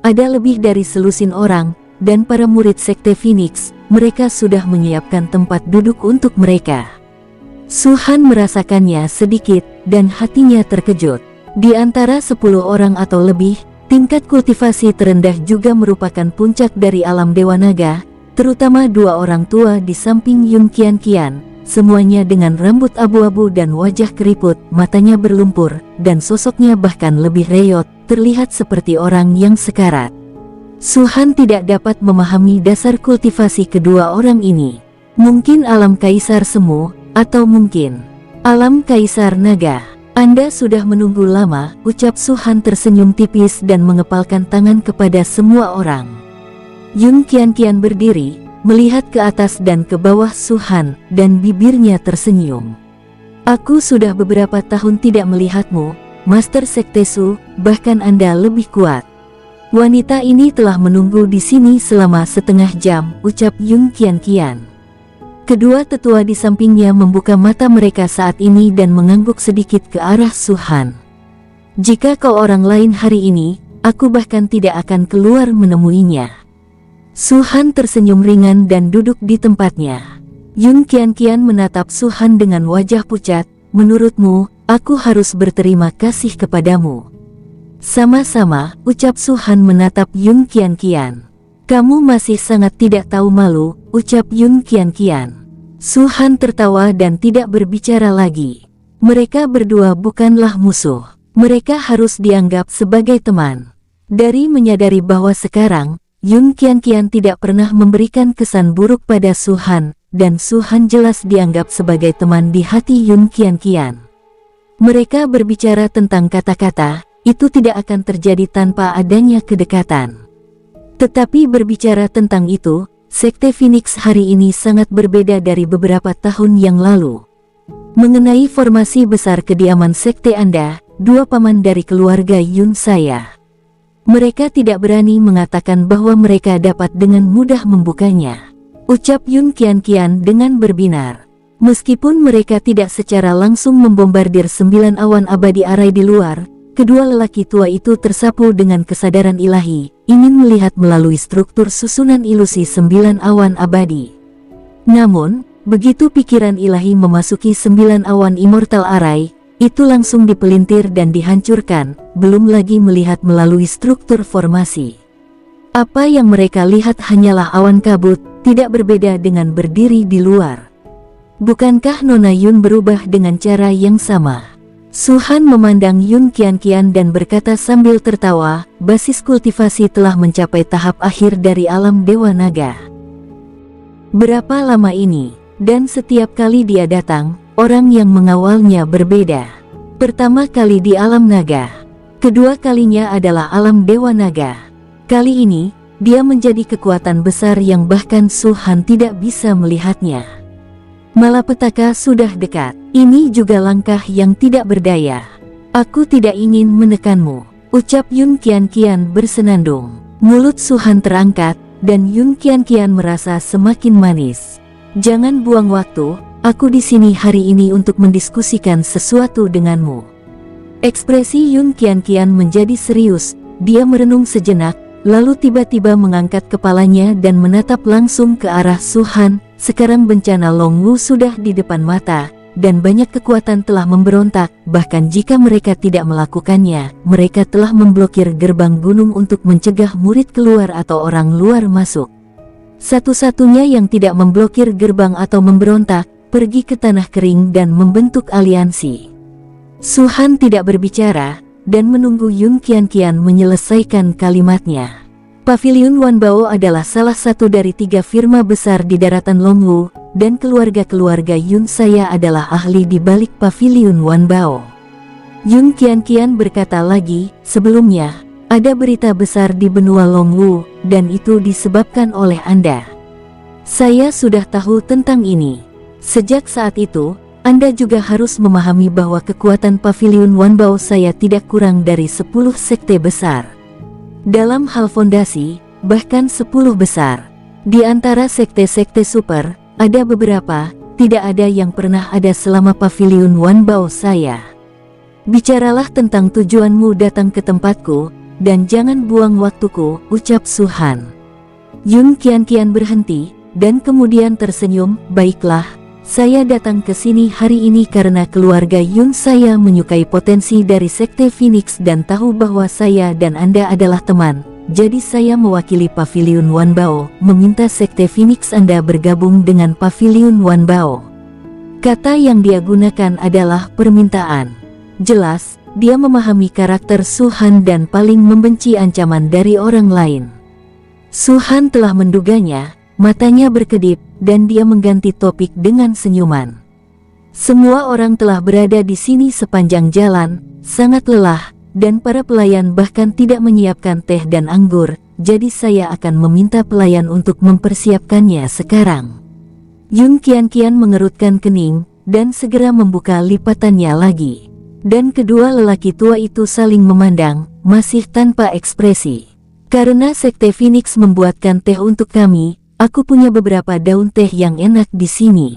ada lebih dari selusin orang, dan para murid Sekte Phoenix, mereka sudah menyiapkan tempat duduk untuk mereka. Suhan merasakannya sedikit, dan hatinya terkejut. Di antara 10 orang atau lebih, tingkat kultivasi terendah juga merupakan puncak dari alam Dewa Naga, terutama 2 orang tua di samping Yun Qian, semuanya dengan rambut abu-abu dan wajah keriput, matanya berlumpur, dan sosoknya bahkan lebih reyot, terlihat seperti orang yang sekarat. Suhan tidak dapat memahami dasar kultivasi kedua orang ini. Mungkin alam Kaisar Semu, atau mungkin alam Kaisar Naga. Anda sudah menunggu lama, ucap Suhan tersenyum tipis dan mengepalkan tangan kepada semua orang. Yun Qian berdiri, melihat ke atas dan ke bawah Suhan, dan bibirnya tersenyum. Aku sudah beberapa tahun tidak melihatmu, Master Sekte Su, bahkan Anda lebih kuat. Wanita ini telah menunggu di sini selama setengah jam, ucap Yun Qian. Kedua tetua di sampingnya membuka mata mereka saat ini dan mengangguk sedikit ke arah Suhan. Jika kau orang lain hari ini, aku bahkan tidak akan keluar menemuinya. Suhan tersenyum ringan dan duduk di tempatnya. Yun Qian menatap Suhan dengan wajah pucat. Menurutmu, aku harus berterima kasih kepadamu. Sama-sama, ucap Suhan menatap Yun Qianqian. Kamu masih sangat tidak tahu malu, ucap Yun Qianqian. Suhan tertawa dan tidak berbicara lagi. Mereka berdua bukanlah musuh. Mereka harus dianggap sebagai teman. Dari menyadari bahwa sekarang, Yun Qianqian tidak pernah memberikan kesan buruk pada Suhan, dan Suhan jelas dianggap sebagai teman di hati Yun Qianqian. Mereka berbicara tentang kata-kata, itu tidak akan terjadi tanpa adanya kedekatan. Tetapi berbicara tentang itu, Sekte Phoenix hari ini sangat berbeda dari beberapa tahun yang lalu. Mengenai formasi besar kediaman Sekte Anda, dua paman dari keluarga Yun saya. Mereka tidak berani mengatakan bahwa mereka dapat dengan mudah membukanya, ucap Yun Qianqian dengan berbinar. Meskipun mereka tidak secara langsung membombardir 9 awan abadi arai di luar, kedua lelaki tua itu tersapu dengan kesadaran ilahi, ingin melihat melalui struktur susunan ilusi 9 awan abadi. Namun, begitu pikiran ilahi memasuki 9 awan immortal arai, itu langsung dipelintir dan dihancurkan, belum lagi melihat melalui struktur formasi. Apa yang mereka lihat hanyalah awan kabut, tidak berbeda dengan berdiri di luar. Bukankah Nona Yun berubah dengan cara yang sama? Suhan memandang Yun Qianqian dan berkata sambil tertawa, basis kultivasi telah mencapai tahap akhir dari alam Dewa Naga. Berapa lama ini? Dan setiap kali dia datang, orang yang mengawalnya berbeda. Pertama kali di alam naga. Kedua kalinya adalah alam Dewa Naga. Kali ini, dia menjadi kekuatan besar yang bahkan Suhan tidak bisa melihatnya. Malapetaka sudah dekat. Ini juga langkah yang tidak berdaya. Aku tidak ingin menekanmu, ucap Yun Qianqian bersenandung. Mulut Suhan terangkat, dan Yun Qianqian merasa semakin manis. Jangan buang waktu, aku di sini hari ini untuk mendiskusikan sesuatu denganmu. Ekspresi Yun Qianqian menjadi serius, dia merenung sejenak, lalu tiba-tiba mengangkat kepalanya dan menatap langsung ke arah Suhan. Sekarang bencana Longwu sudah di depan mata, dan banyak kekuatan telah memberontak, bahkan jika mereka tidak melakukannya, mereka telah memblokir gerbang gunung untuk mencegah murid keluar atau orang luar masuk. Satu-satunya yang tidak memblokir gerbang atau memberontak, pergi ke tanah kering dan membentuk aliansi. Suhan tidak berbicara, dan menunggu Yun Qianqian menyelesaikan kalimatnya. Paviliun Wanbao adalah salah satu dari 3 firma besar di daratan Longwu, dan keluarga-keluarga Yun saya adalah ahli di balik Paviliun Wanbao. Yun Qianqian berkata lagi, sebelumnya, ada berita besar di benua Longwu, dan itu disebabkan oleh Anda. Saya sudah tahu tentang ini. Sejak saat itu, Anda juga harus memahami bahwa kekuatan Paviliun Wanbao saya tidak kurang dari 10 sekte besar. Dalam hal fondasi, bahkan 10 besar. Di antara sekte-sekte super, ada beberapa, tidak ada yang pernah ada selama Paviliun Wanbao saya. Bicaralah tentang tujuanmu datang ke tempatku, dan jangan buang waktuku, ucap Suhan. Yun Qianqian berhenti, dan kemudian tersenyum, baiklah, saya datang ke sini hari ini karena keluarga Yun saya menyukai potensi dari Sekte Phoenix dan tahu bahwa saya dan Anda adalah teman. Jadi saya mewakili Paviliun Wanbao, meminta Sekte Phoenix Anda bergabung dengan Paviliun Wanbao. Kata yang dia gunakan adalah permintaan. Jelas, dia memahami karakter Suhan dan paling membenci ancaman dari orang lain. Suhan telah menduganya, matanya berkedip, dan dia mengganti topik dengan senyuman. Semua orang telah berada di sini sepanjang jalan, sangat lelah, dan para pelayan bahkan tidak menyiapkan teh dan anggur, jadi saya akan meminta pelayan untuk mempersiapkannya sekarang. Yun Qianqian mengerutkan kening, dan segera membuka lipatannya lagi. Dan kedua lelaki tua itu saling memandang, masih tanpa ekspresi. Karena Sekte Phoenix membuatkan teh untuk kami, aku punya beberapa daun teh yang enak di sini.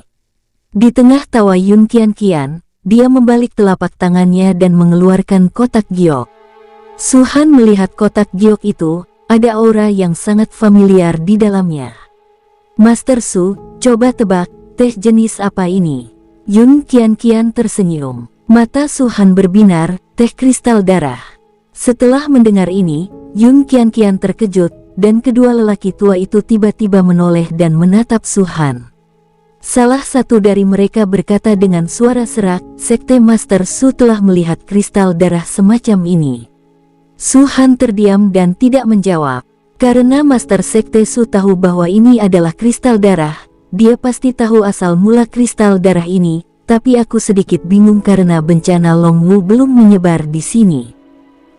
Di tengah tawa Yun Qianqian, dia membalik telapak tangannya dan mengeluarkan kotak giok. Suhan melihat kotak giok itu, ada aura yang sangat familiar di dalamnya. Master Su, coba tebak, teh jenis apa ini? Yun Qianqian tersenyum. Mata Suhan berbinar, teh kristal darah. Setelah mendengar ini, Yun Qianqian terkejut, dan kedua lelaki tua itu tiba-tiba menoleh dan menatap Su Han. Salah satu dari mereka berkata dengan suara serak, "Sekte Master Su telah melihat kristal darah semacam ini." Su Han terdiam dan tidak menjawab. Karena Master Sekte Su tahu bahwa ini adalah kristal darah, dia pasti tahu asal mula kristal darah ini, tapi aku sedikit bingung karena bencana Longwu belum menyebar di sini.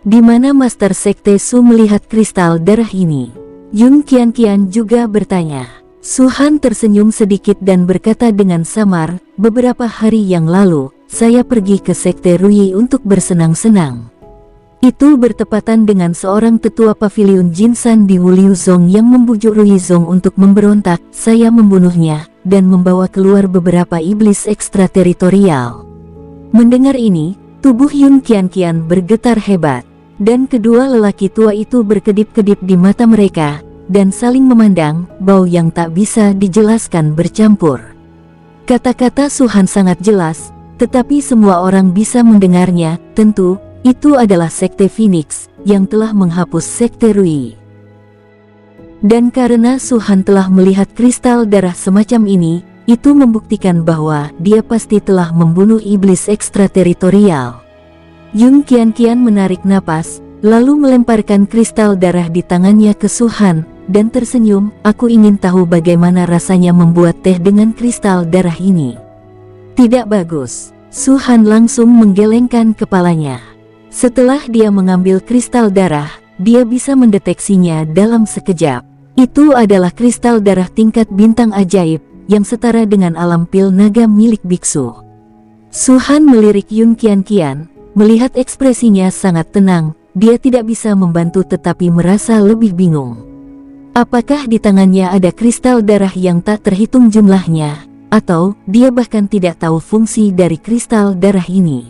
Di mana Master Sekte Su melihat kristal darah ini? Yun Qianqian juga bertanya. Su Han tersenyum sedikit dan berkata dengan samar, "Beberapa hari yang lalu, saya pergi ke Sekte Ruyi untuk bersenang-senang. Itu bertepatan dengan seorang tetua pavilion Jinsan di Wuliuzong yang membujuk Ruizong untuk memberontak. Saya membunuhnya, dan membawa keluar beberapa iblis ekstrateritorial." Mendengar ini, tubuh Yun Qianqian bergetar hebat. Dan kedua lelaki tua itu berkedip-kedip di mata mereka, dan saling memandang, bau yang tak bisa dijelaskan bercampur. Kata-kata Su Han sangat jelas, tetapi semua orang bisa mendengarnya. Tentu, itu adalah Sekte Phoenix, yang telah menghapus Sekte Ruyi. Dan karena Su Han telah melihat kristal darah semacam ini, itu membuktikan bahwa dia pasti telah membunuh iblis ekstrateritorial. Yun Qianqian menarik napas, lalu melemparkan kristal darah di tangannya ke Su Han, dan tersenyum, "Aku ingin tahu bagaimana rasanya membuat teh dengan kristal darah ini." "Tidak bagus." Su Han langsung menggelengkan kepalanya. Setelah dia mengambil kristal darah, dia bisa mendeteksinya dalam sekejap. Itu adalah kristal darah tingkat bintang ajaib, yang setara dengan alam pil naga milik biksu. Su Han melirik Yun Qianqian. Melihat ekspresinya sangat tenang, dia tidak bisa membantu tetapi merasa lebih bingung. Apakah di tangannya ada kristal darah yang tak terhitung jumlahnya, atau dia bahkan tidak tahu fungsi dari kristal darah ini?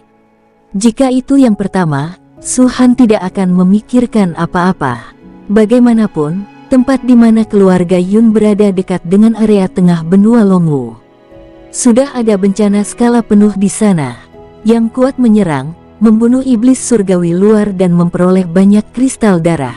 Jika itu yang pertama, Su Han tidak akan memikirkan apa-apa. Bagaimanapun, tempat di mana keluarga Yun berada dekat dengan area tengah benua Longwu. Sudah ada bencana skala penuh di sana. Yang kuat menyerang, membunuh iblis surgawi luar dan memperoleh banyak kristal darah.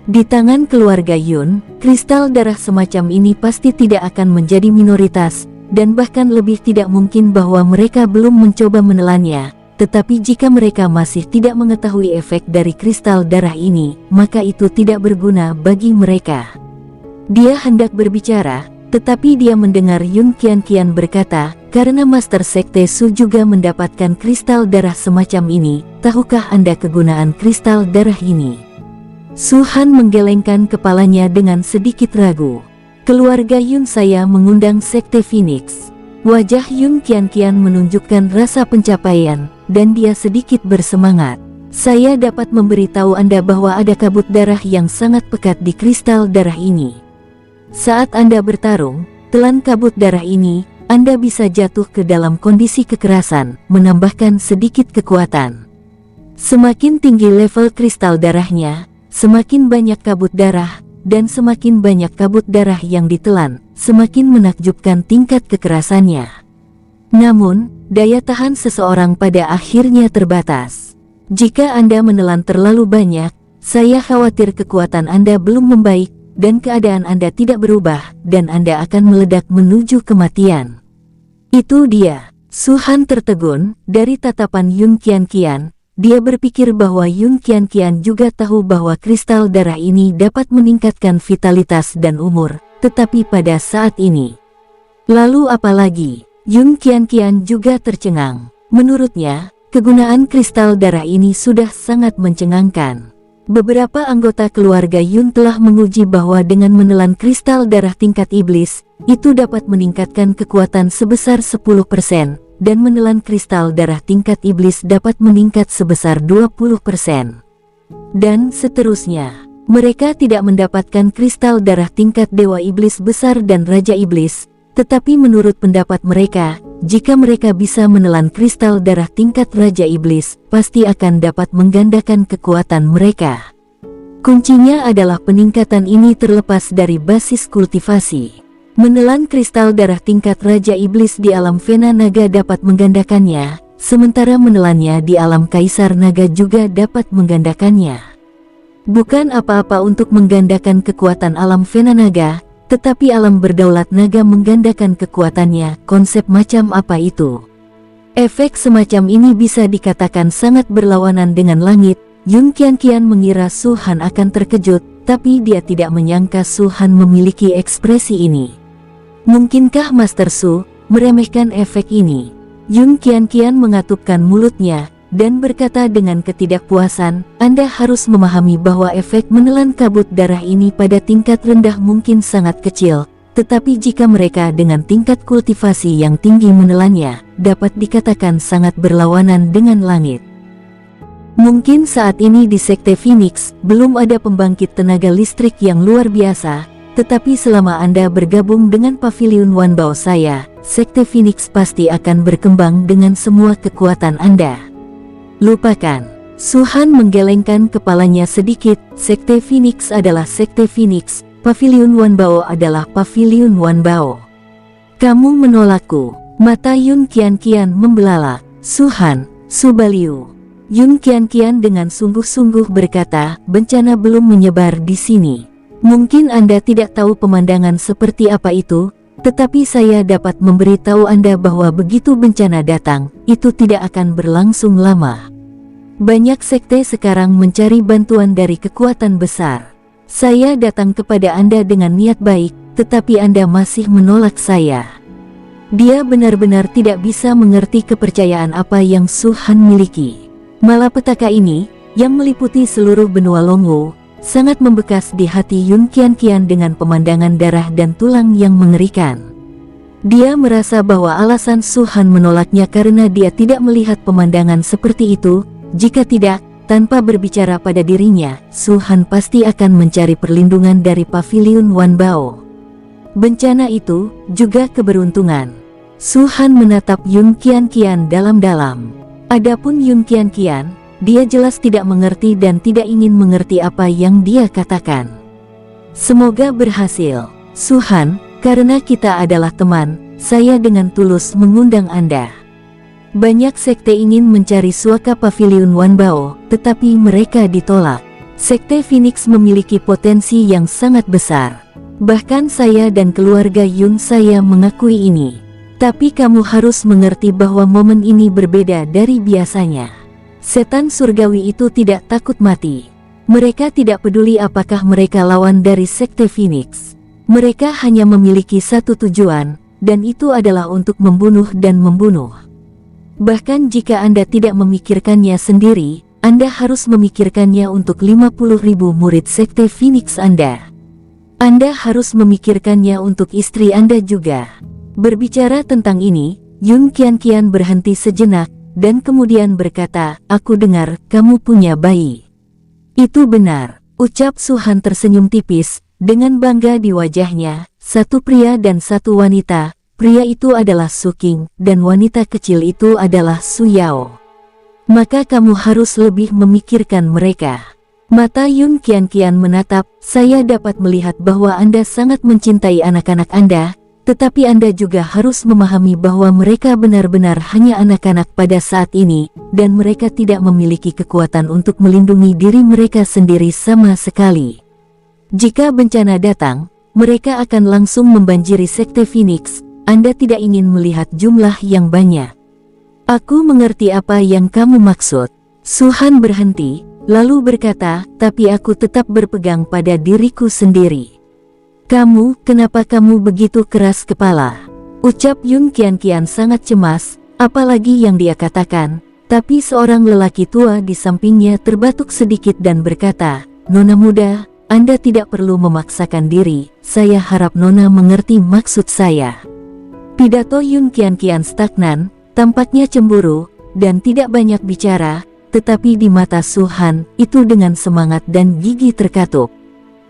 Di tangan keluarga Yun, kristal darah semacam ini pasti tidak akan menjadi minoritas, dan bahkan lebih tidak mungkin bahwa mereka belum mencoba menelannya. Tetapi jika mereka masih tidak mengetahui efek dari kristal darah ini, maka itu tidak berguna bagi mereka. Dia hendak berbicara, tetapi dia mendengar Yun Qianqian berkata, "Karena Master Sekte Su juga mendapatkan kristal darah semacam ini, tahukah Anda kegunaan kristal darah ini?" Su Han menggelengkan kepalanya dengan sedikit ragu. "Keluarga Yun saya mengundang Sekte Phoenix." Wajah Yun Qianqian menunjukkan rasa pencapaian, dan dia sedikit bersemangat. "Saya dapat memberitahu Anda bahwa ada kabut darah yang sangat pekat di kristal darah ini. Saat Anda bertarung, telan kabut darah ini, Anda bisa jatuh ke dalam kondisi kekerasan, menambahkan sedikit kekuatan. Semakin tinggi level kristal darahnya, semakin banyak kabut darah, dan semakin banyak kabut darah yang ditelan, semakin menakjubkan tingkat kekerasannya. Namun, daya tahan seseorang pada akhirnya terbatas. Jika Anda menelan terlalu banyak, saya khawatir kekuatan Anda belum membaik, dan keadaan Anda tidak berubah, dan Anda akan meledak menuju kematian." "Itu dia." Su Han tertegun dari tatapan Yun Qianqian. Dia berpikir bahwa Yun Qianqian juga tahu bahwa kristal darah ini dapat meningkatkan vitalitas dan umur, tetapi pada saat ini. Lalu apalagi? Yun Qianqian juga tercengang. Menurutnya, kegunaan kristal darah ini sudah sangat mencengangkan. Beberapa anggota keluarga Yun telah menguji bahwa dengan menelan kristal darah tingkat iblis, itu dapat meningkatkan kekuatan sebesar 10%, dan menelan kristal darah tingkat iblis dapat meningkat sebesar 20%. Dan seterusnya. Mereka tidak mendapatkan kristal darah tingkat dewa iblis besar dan raja iblis, tetapi menurut pendapat mereka, jika mereka bisa menelan kristal darah tingkat raja iblis, pasti akan dapat menggandakan kekuatan mereka. Kuncinya adalah peningkatan ini terlepas dari basis kultivasi. Menelan kristal darah tingkat raja iblis di alam Vena Naga dapat menggandakannya, sementara menelannya di alam Kaisar Naga juga dapat menggandakannya. Bukan apa-apa untuk menggandakan kekuatan alam Vena Naga, tetapi alam berdaulat naga menggandakan kekuatannya. Konsep macam apa itu? Efek semacam ini bisa dikatakan sangat berlawanan dengan langit. Yun Qianqian mengira Su Han akan terkejut, tapi dia tidak menyangka Su Han memiliki ekspresi ini. Mungkinkah Master Su meremehkan efek ini? Yun Qianqian mengatupkan mulutnya dan berkata dengan ketidakpuasan, Anda harus memahami bahwa efek menelan kabut darah ini pada tingkat rendah mungkin sangat kecil, tetapi jika mereka dengan tingkat kultivasi yang tinggi menelannya, dapat dikatakan sangat berlawanan dengan langit. Mungkin saat ini di Sekte Phoenix belum ada pembangkit tenaga listrik yang luar biasa, tetapi selama Anda bergabung dengan Pavilion Wanbao saya, Sekte Phoenix pasti akan berkembang dengan semua kekuatan Anda. Lupakan. Su Han menggelengkan kepalanya sedikit. Sekte Phoenix adalah Sekte Phoenix, Pavilion Wanbao adalah Pavilion Wanbao. Kamu menolakku. Mata Yun Qianqian membelalak. Su Han, Su Baliu. Yun Qianqian dengan sungguh-sungguh berkata, bencana belum menyebar di sini. Mungkin Anda tidak tahu pemandangan seperti apa itu, tetapi saya dapat memberitahu Anda bahwa begitu bencana datang, itu tidak akan berlangsung lama. Banyak sekte sekarang mencari bantuan dari kekuatan besar. Saya datang kepada Anda dengan niat baik, tetapi Anda masih menolak saya. Dia benar-benar tidak bisa mengerti kepercayaan apa yang Su Han miliki. Malapetaka ini, yang meliputi seluruh benua Longwu, sangat membekas di hati Yun Qianqian dengan pemandangan darah dan tulang yang mengerikan. Dia merasa bahwa alasan Su Han menolaknya karena dia tidak melihat pemandangan seperti itu. Jika tidak, tanpa berbicara pada dirinya, Su Han pasti akan mencari perlindungan dari Pavilion Wanbao. Bencana itu juga keberuntungan. Su Han menatap Yun Qianqian dalam-dalam. Adapun Yun Qianqian, dia jelas tidak mengerti dan tidak ingin mengerti apa yang dia katakan. Semoga berhasil, Su Han, karena kita adalah teman, saya dengan tulus mengundang Anda. Banyak sekte ingin mencari suaka Pavilion Wanbao, tetapi mereka ditolak. Sekte Phoenix memiliki potensi yang sangat besar. Bahkan saya dan keluarga Yun saya mengakui ini. Tapi kamu harus mengerti bahwa momen ini berbeda dari biasanya. Setan surgawi itu tidak takut mati. Mereka tidak peduli apakah mereka lawan dari Sekte Phoenix. Mereka hanya memiliki satu tujuan, dan itu adalah untuk membunuh dan membunuh. Bahkan jika Anda tidak memikirkannya sendiri, Anda harus memikirkannya untuk 50.000 murid Sekte Phoenix Anda. Anda harus memikirkannya untuk istri Anda juga. Berbicara tentang ini, Yun Qianqian berhenti sejenak, dan kemudian berkata, aku dengar, kamu punya bayi. Itu benar, ucap Su Han tersenyum tipis, dengan bangga di wajahnya, satu pria dan satu wanita, pria itu adalah Su Qing, dan wanita kecil itu adalah Su Yao. Maka kamu harus lebih memikirkan mereka. Mata Yun Qianqian menatap, saya dapat melihat bahwa Anda sangat mencintai anak-anak Anda, tetapi Anda juga harus memahami bahwa mereka benar-benar hanya anak-anak pada saat ini, dan mereka tidak memiliki kekuatan untuk melindungi diri mereka sendiri sama sekali. Jika bencana datang, mereka akan langsung membanjiri Sekte Phoenix. Anda tidak ingin melihat jumlah yang banyak. Aku mengerti apa yang kamu maksud. Su Han berhenti, lalu berkata, tapi aku tetap berpegang pada diriku sendiri. Kenapa kamu begitu keras kepala? Ucap Yun Qianqian sangat cemas, apalagi yang dia katakan, tapi seorang lelaki tua di sampingnya terbatuk sedikit dan berkata, Nona muda, Anda tidak perlu memaksakan diri, saya harap Nona mengerti maksud saya. Pidato Yun Qianqian stagnan, tampaknya cemburu, dan tidak banyak bicara, tetapi di mata Su Han, itu dengan semangat dan gigi terkatup.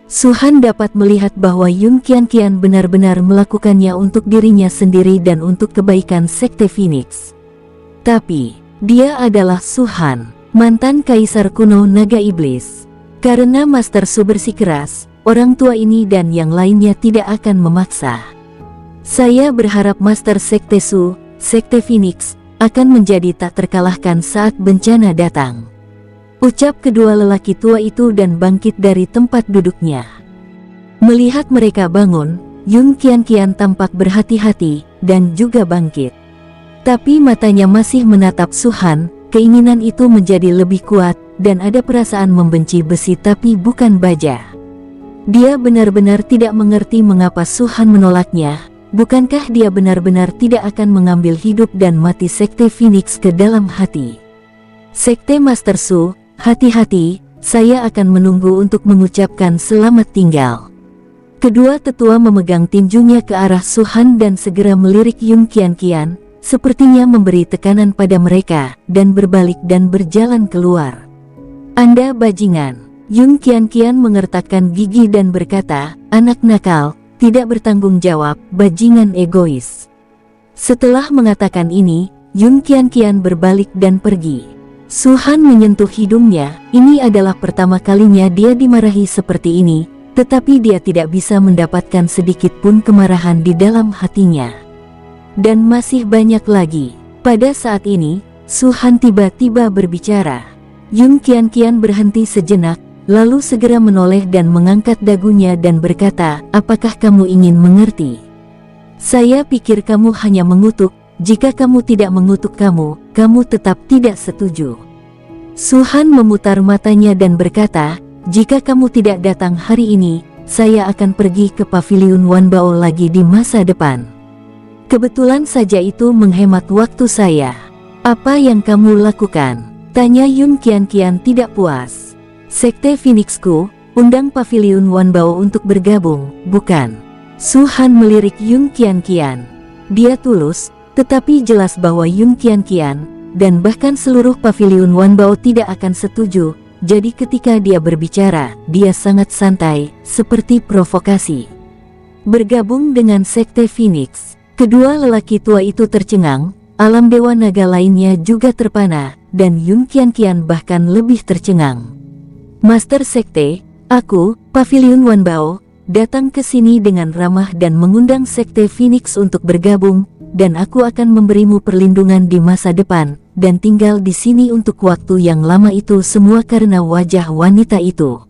Su Han dapat melihat bahwa Yun Qianqian benar-benar melakukannya untuk dirinya sendiri dan untuk kebaikan Sekte Phoenix. Tapi, dia adalah Su Han, mantan kaisar kuno naga iblis. Karena Master Su bersikeras, orang tua ini dan yang lainnya tidak akan memaksa. Saya berharap Master Sekte Su, Sekte Phoenix, akan menjadi tak terkalahkan saat bencana datang. Ucap kedua lelaki tua itu dan bangkit dari tempat duduknya. Melihat mereka bangun, Yun Qianqian tampak berhati-hati dan juga bangkit. Tapi matanya masih menatap Su Han. Keinginan itu menjadi lebih kuat dan ada perasaan membenci besi tapi bukan baja. Dia benar-benar tidak mengerti mengapa Su Han menolaknya. Bukankah dia benar-benar tidak akan mengambil hidup dan mati Sekte Phoenix ke dalam hati? Sekte Master Su, hati-hati, saya akan menunggu untuk mengucapkan selamat tinggal. Kedua tetua memegang tinjunya ke arah Su Han dan segera melirik Yun Qianqian, sepertinya memberi tekanan pada mereka, dan berbalik dan berjalan keluar. Anda bajingan. Yun Qianqian mengertakkan gigi dan berkata, anak nakal, tidak bertanggung jawab, bajingan egois. Setelah mengatakan ini, Yun Qianqian berbalik dan pergi. Su Han menyentuh hidungnya, ini adalah pertama kalinya dia dimarahi seperti ini, tetapi dia tidak bisa mendapatkan sedikit pun kemarahan di dalam hatinya. Dan masih banyak lagi. Pada saat ini, Su Han tiba-tiba berbicara. Yun Qianqian berhenti sejenak, lalu segera menoleh dan mengangkat dagunya dan berkata, apakah kamu ingin mengerti? Saya pikir kamu hanya mengutuk, jika kamu tidak mengutuk kamu tetap tidak setuju. Su Han memutar matanya dan berkata, jika kamu tidak datang hari ini, saya akan pergi ke Paviliun Wanbao lagi di masa depan. Kebetulan saja itu menghemat waktu saya. Apa yang kamu lakukan? Tanya Yun Qianqian tidak puas. Sekte Phoenixku, undang Paviliun Wanbao untuk bergabung, bukan? Su Han melirik Yun Qianqian. Dia tulus, tetapi jelas bahwa Yun Qianqian, dan bahkan seluruh Paviliun Wanbao tidak akan setuju, jadi ketika dia berbicara, dia sangat santai, seperti provokasi. Bergabung dengan Sekte Phoenix. Kedua lelaki tua itu tercengang, alam dewa naga lainnya juga terpana, dan Yun Qianqian bahkan lebih tercengang. Master Sekte, aku, Paviliun Wanbao, datang ke sini dengan ramah dan mengundang Sekte Phoenix untuk bergabung, dan aku akan memberimu perlindungan di masa depan, dan tinggal di sini untuk waktu yang lama itu semua karena wajah wanita itu.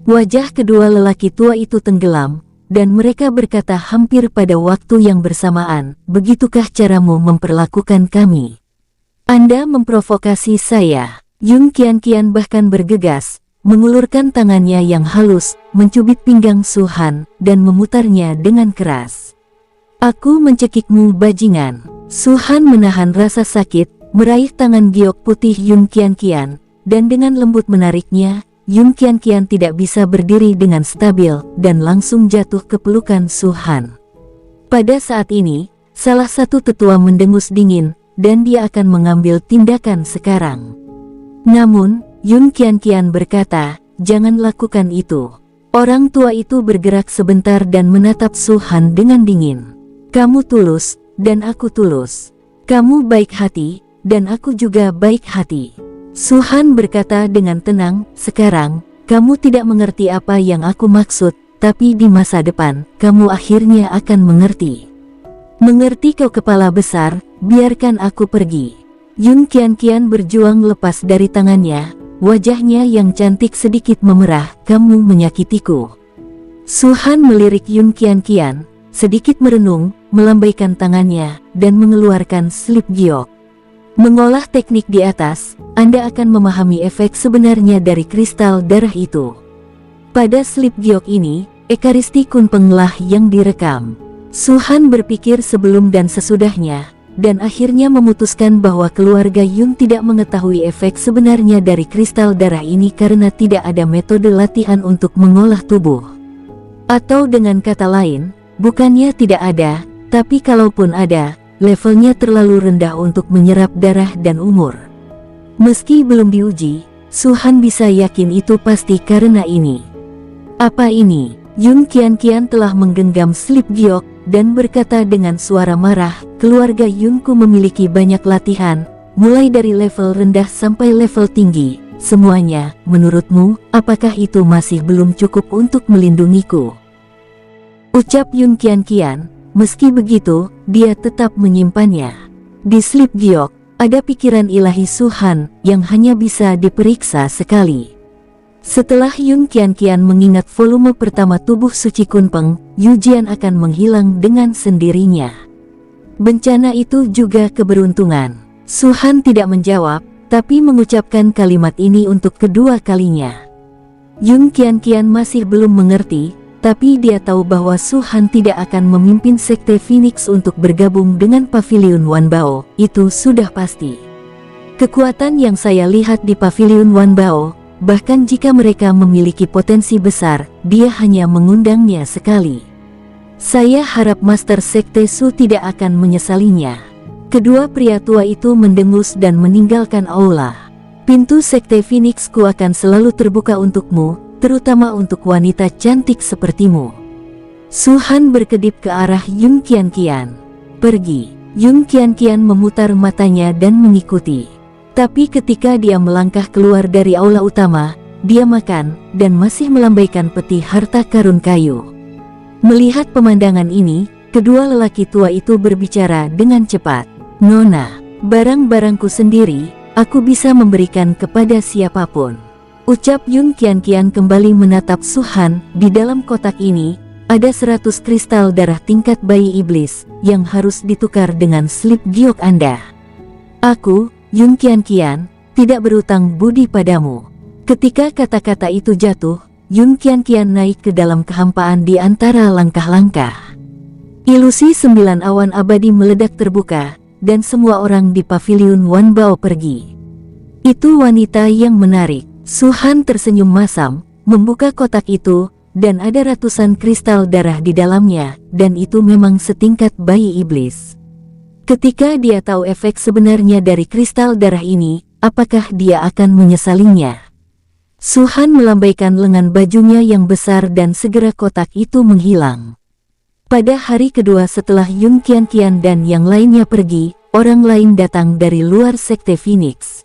Wajah kedua lelaki tua itu tenggelam, dan mereka berkata hampir pada waktu yang bersamaan, begitukah caramu memperlakukan kami? Anda memprovokasi saya. Yun Qianqian bahkan bergegas, mengulurkan tangannya yang halus, mencubit pinggang Su Han, dan memutarnya dengan keras. Aku mencekikmu bajingan. Su Han menahan rasa sakit, meraih tangan giok putih Yun Qianqian, dan dengan lembut menariknya. Yun Qianqian tidak bisa berdiri dengan stabil, dan langsung jatuh ke pelukan Su Han. Pada saat ini, salah satu tetua mendengus dingin, dan dia akan mengambil tindakan sekarang. Namun, Yun Qianqian berkata, jangan lakukan itu. Orang tua itu bergerak sebentar dan menatap Su Han dengan dingin. Kamu tulus, dan aku tulus. Kamu baik hati, dan aku juga baik hati. Su Han berkata dengan tenang, sekarang, kamu tidak mengerti apa yang aku maksud, tapi di masa depan, kamu akhirnya akan mengerti. Mengerti kau kepala besar, biarkan aku pergi. Yun Qianqian berjuang lepas dari tangannya, wajahnya yang cantik sedikit memerah, kamu menyakitiku. Su Han melirik Yun Qianqian, sedikit merenung, melambaikan tangannya, dan mengeluarkan slip giok. Mengolah teknik di atas, Anda akan memahami efek sebenarnya dari kristal darah itu. Pada slip giok ini, Ekaristi Kunpenglah yang direkam. Su Han berpikir sebelum dan sesudahnya, dan akhirnya memutuskan bahwa keluarga Yun tidak mengetahui efek sebenarnya dari kristal darah ini karena tidak ada metode latihan untuk mengolah tubuh. Atau dengan kata lain, bukannya tidak ada, tapi kalaupun ada, levelnya terlalu rendah untuk menyerap darah dan umur. Meski belum diuji, Su Han bisa yakin itu pasti karena ini. Apa ini? Yun Qianqian telah menggenggam slip giok, dan berkata dengan suara marah, keluarga Yunku memiliki banyak latihan, mulai dari level rendah sampai level tinggi. Semuanya, menurutmu, apakah itu masih belum cukup untuk melindungiku? Ucap Yun Qianqian. Meski begitu, dia tetap menyimpannya. Di slip giok, Ada pikiran ilahi Suhan yang hanya bisa diperiksa sekali. Setelah Yun Qianqian mengingat volume pertama tubuh suci Kunpeng, Yujian akan menghilang dengan sendirinya. Bencana itu juga keberuntungan. Suhan tidak menjawab, tapi mengucapkan kalimat ini untuk kedua kalinya. Yun Qianqian masih belum mengerti, tapi dia tahu bahwa Suhan tidak akan memimpin Sekte Phoenix untuk bergabung dengan Pavilion Wanbao, itu sudah pasti. Kekuatan yang saya lihat di Pavilion Wanbao, bahkan jika mereka memiliki potensi besar, dia hanya mengundangnya sekali. Saya harap Master Sekte Su tidak akan menyesalinya. Kedua pria tua itu mendengus dan meninggalkan aula. Pintu Sekte Phoenixku akan selalu terbuka untukmu, terutama untuk wanita cantik sepertimu. Suhan berkedip ke arah Yun Qianqian. Pergi. Yun Qianqian memutar matanya dan mengikuti. Tapi ketika dia melangkah keluar dari aula utama, dia makan dan masih melambaikan peti harta karun kayu. Melihat pemandangan ini, kedua lelaki tua itu berbicara dengan cepat. Nona, barang-barangku sendiri, aku bisa memberikan kepada siapapun. Ucap Yun Qianqian kembali menatap Suhan. Di dalam kotak ini, ada 100 kristal darah tingkat bayi iblis, yang harus ditukar dengan slip giok Anda. Aku, Yun Qianqian, tidak berutang budi padamu. Ketika kata-kata itu jatuh, Yun Qianqian naik ke dalam kehampaan di antara langkah-langkah. Ilusi 9 awan abadi meledak terbuka, dan semua orang di Pavilion Wanbao pergi. Itu wanita yang menarik. Suhan tersenyum masam, membuka kotak itu, dan ada ratusan kristal darah di dalamnya, dan itu memang setingkat bayi iblis. Ketika dia tahu efek sebenarnya dari kristal darah ini, apakah dia akan menyesalinya? Suhan melambaikan lengan bajunya yang besar dan segera kotak itu menghilang. Pada hari kedua setelah Yun Qianqian dan yang lainnya pergi, orang lain datang dari luar Sekte Phoenix.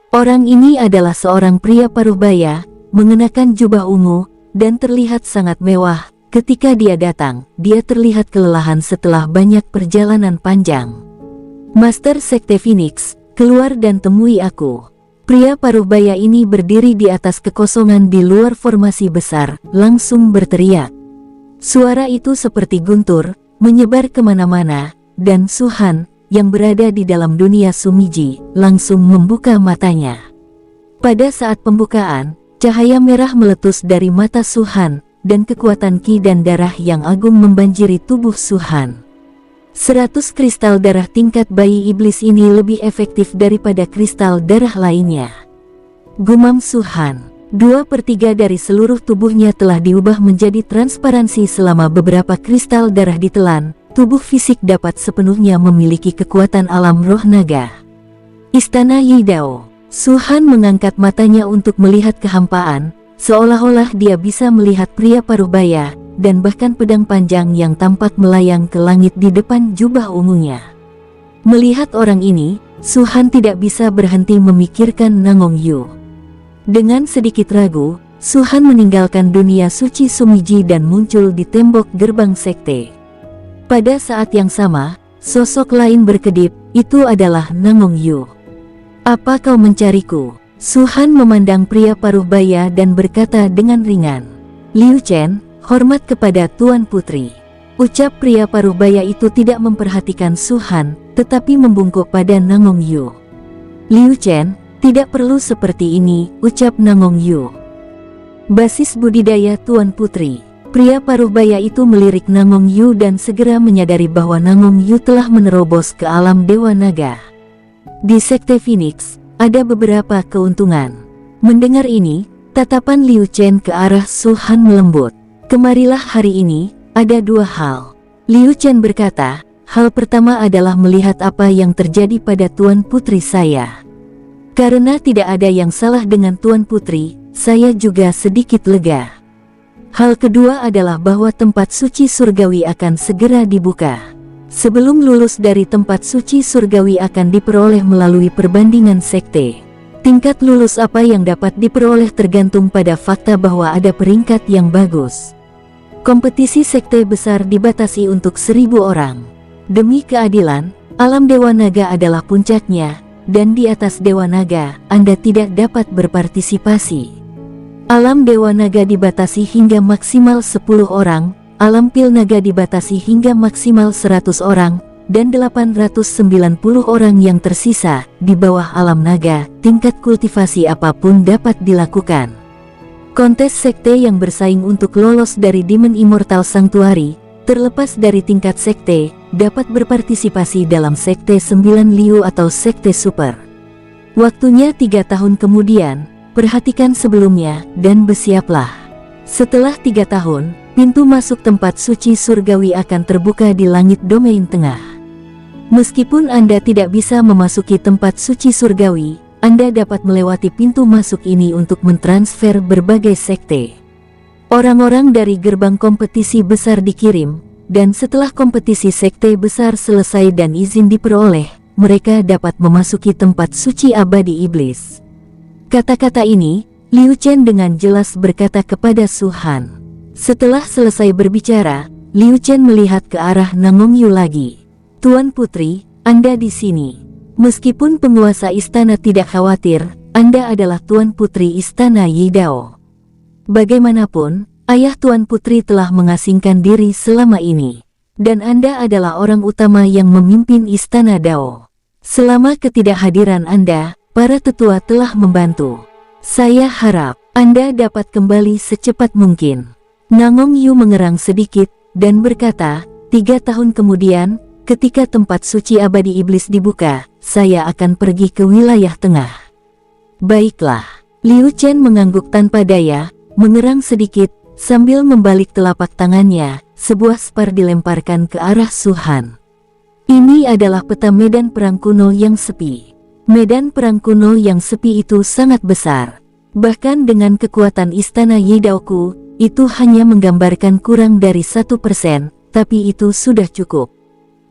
Orang ini adalah seorang pria paruh baya, mengenakan jubah ungu, dan terlihat sangat mewah. Ketika dia datang, dia terlihat kelelahan setelah banyak perjalanan panjang. Master Sekte Phoenix, keluar dan temui aku. Pria paruh baya ini berdiri di atas kekosongan di luar formasi besar, langsung berteriak. Suara itu seperti guntur, menyebar kemana-mana, dan Suhan, yang berada di dalam dunia Sumiji, langsung membuka matanya. Pada saat pembukaan, cahaya merah meletus dari mata Suhan, dan kekuatan ki dan darah yang agung membanjiri tubuh Suhan. 100 kristal darah tingkat bayi iblis ini lebih efektif daripada kristal darah lainnya. Gumam Suhan. 2/3 dari seluruh tubuhnya telah diubah menjadi transparansi selama beberapa kristal darah ditelan. Tubuh fisik dapat sepenuhnya memiliki kekuatan alam roh naga. Istana Yidao. Suhan mengangkat matanya untuk melihat kehampaan, seolah-olah dia bisa melihat pria paruh baya, dan bahkan pedang panjang yang tampak melayang ke langit di depan jubah ungunya. Melihat orang ini, Suhan tidak bisa berhenti memikirkan Nangong Yu. Dengan sedikit ragu, Suhan meninggalkan dunia suci Sumiji dan muncul di tembok gerbang sekte. Pada saat yang sama, sosok lain berkedip, itu adalah Nangong Yu. Apa kau mencariku? Suhan memandang pria paruh baya dan berkata dengan ringan. Liu Chen, hormat kepada Tuan Putri. Ucap pria paruh baya itu tidak memperhatikan Suhan, tetapi membungkuk pada Nangong Yu. Liu Chen, tidak perlu seperti ini, ucap Nangong Yu. Basis budidaya Tuan Putri. Pria paruh baya itu melirik Nangong Yu dan segera menyadari bahwa Nangong Yu telah menerobos ke alam Dewa Naga. Di Sekte Phoenix, ada beberapa keuntungan. Mendengar ini, tatapan Liu Chen ke arah Suhan melembut. Kemarilah hari ini, ada 2 hal. Liu Chen berkata, hal pertama adalah melihat apa yang terjadi pada Tuan Putri saya. Karena tidak ada yang salah dengan Tuan Putri, saya juga sedikit lega. Hal kedua adalah bahwa tempat suci surgawi akan segera dibuka. Sebelum lulus dari tempat suci surgawi akan diperoleh melalui perbandingan sekte. Tingkat lulus apa yang dapat diperoleh tergantung pada fakta bahwa ada peringkat yang bagus. Kompetisi sekte besar dibatasi untuk 1000 orang. Demi keadilan, alam Dewa Naga adalah puncaknya, dan di atas Dewa Naga, Anda tidak dapat berpartisipasi. Alam Dewa Naga dibatasi hingga maksimal 10 orang, alam Pil Naga dibatasi hingga maksimal 100 orang, dan 890 orang yang tersisa di bawah alam naga. Tingkat kultivasi apapun dapat dilakukan. Kontes sekte yang bersaing untuk lolos dari Demon Immortal Sanctuary, terlepas dari tingkat sekte, dapat berpartisipasi dalam sekte 9 Liu atau sekte super. Waktunya 3 tahun kemudian, perhatikan sebelumnya dan bersiaplah. Setelah 3 tahun, pintu masuk tempat suci surgawi akan terbuka di langit domain tengah. Meskipun Anda tidak bisa memasuki tempat suci surgawi, Anda dapat melewati pintu masuk ini untuk mentransfer berbagai sekte. Orang-orang dari gerbang kompetisi besar dikirim, dan setelah kompetisi sekte besar selesai dan izin diperoleh, mereka dapat memasuki tempat suci abadi iblis. Kata-kata ini, Liu Chen dengan jelas berkata kepada Su Han. Setelah selesai berbicara, Liu Chen melihat ke arah Nangong Yu lagi. Tuan Putri, Anda di sini. Meskipun penguasa istana tidak khawatir, Anda adalah Tuan Putri Istana Yidao. Bagaimanapun, ayah Tuan Putri telah mengasingkan diri selama ini. Dan Anda adalah orang utama yang memimpin Istana Dao. Selama ketidakhadiran Anda, para tetua telah membantu. Saya harap Anda dapat kembali secepat mungkin. Nangong Yu mengerang sedikit, dan berkata, 3 tahun kemudian, ketika tempat suci abadi iblis dibuka, saya akan pergi ke wilayah tengah. Baiklah. Liu Chen mengangguk tanpa daya, mengerang sedikit, sambil membalik telapak tangannya, sebuah spar dilemparkan ke arah Su Han. Ini adalah peta medan perang kuno yang sepi. Medan perang kuno yang sepi itu sangat besar. Bahkan dengan kekuatan istana Yidaoku, itu hanya menggambarkan kurang dari 1%, tapi itu sudah cukup.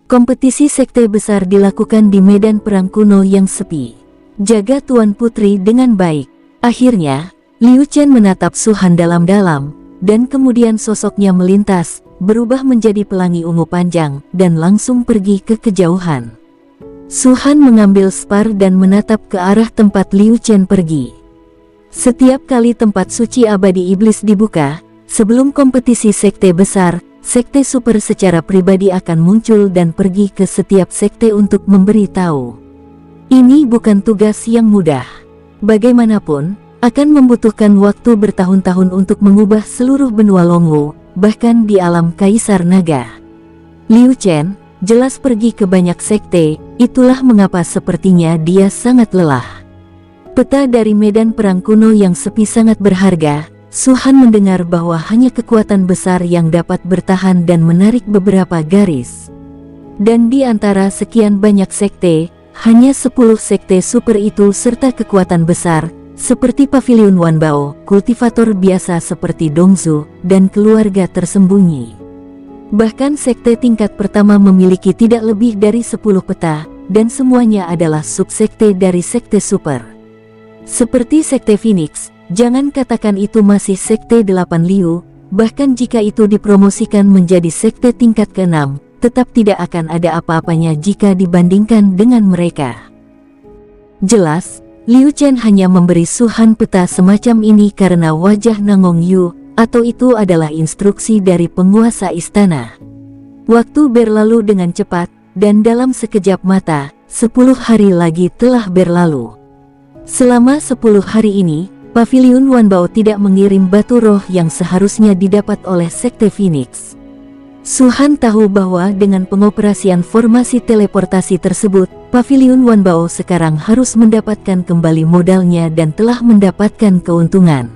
Kompetisi sekte besar dilakukan di medan perang kuno yang sepi. Jaga Tuan Putri dengan baik. Akhirnya, Liu Chen menatap Su Han dalam-dalam, dan kemudian sosoknya melintas, berubah menjadi pelangi ungu panjang, dan langsung pergi ke kejauhan. Su Han mengambil spar dan menatap ke arah tempat Liu Chen pergi. Setiap kali tempat suci abadi iblis dibuka, sebelum kompetisi sekte besar, sekte super secara pribadi akan muncul dan pergi ke setiap sekte untuk memberi tahu. Ini bukan tugas yang mudah. Bagaimanapun, akan membutuhkan waktu bertahun-tahun untuk mengubah seluruh benua Longwu, bahkan di alam Kaisar Naga. Liu Chen jelas pergi ke banyak sekte, itulah mengapa sepertinya dia sangat lelah. Peta dari medan perang kuno yang sepi sangat berharga. Su Han mendengar bahwa hanya kekuatan besar yang dapat bertahan dan menarik beberapa garis. Dan di antara sekian banyak sekte, hanya 10 sekte super itu serta kekuatan besar, seperti Pavilion Wanbao, kultivator biasa seperti Dongzu, dan keluarga tersembunyi. Bahkan sekte tingkat pertama memiliki tidak lebih dari 10 peta, dan semuanya adalah subsekte dari sekte super. Seperti sekte Phoenix, jangan katakan itu masih sekte 8 Liu, bahkan jika itu dipromosikan menjadi sekte tingkat ke-6, tetap tidak akan ada apa-apanya jika dibandingkan dengan mereka. Jelas, Liu Chen hanya memberi Su Han peta semacam ini karena wajah Nangong Yu, atau itu adalah instruksi dari penguasa istana. Waktu berlalu dengan cepat, dan dalam sekejap mata, 10 hari lagi telah berlalu. Selama 10 hari ini, Pavilion Wanbao tidak mengirim batu roh yang seharusnya didapat oleh sekte Phoenix. Su Han tahu bahwa dengan pengoperasian formasi teleportasi tersebut, Pavilion Wanbao sekarang harus mendapatkan kembali modalnya dan telah mendapatkan keuntungan.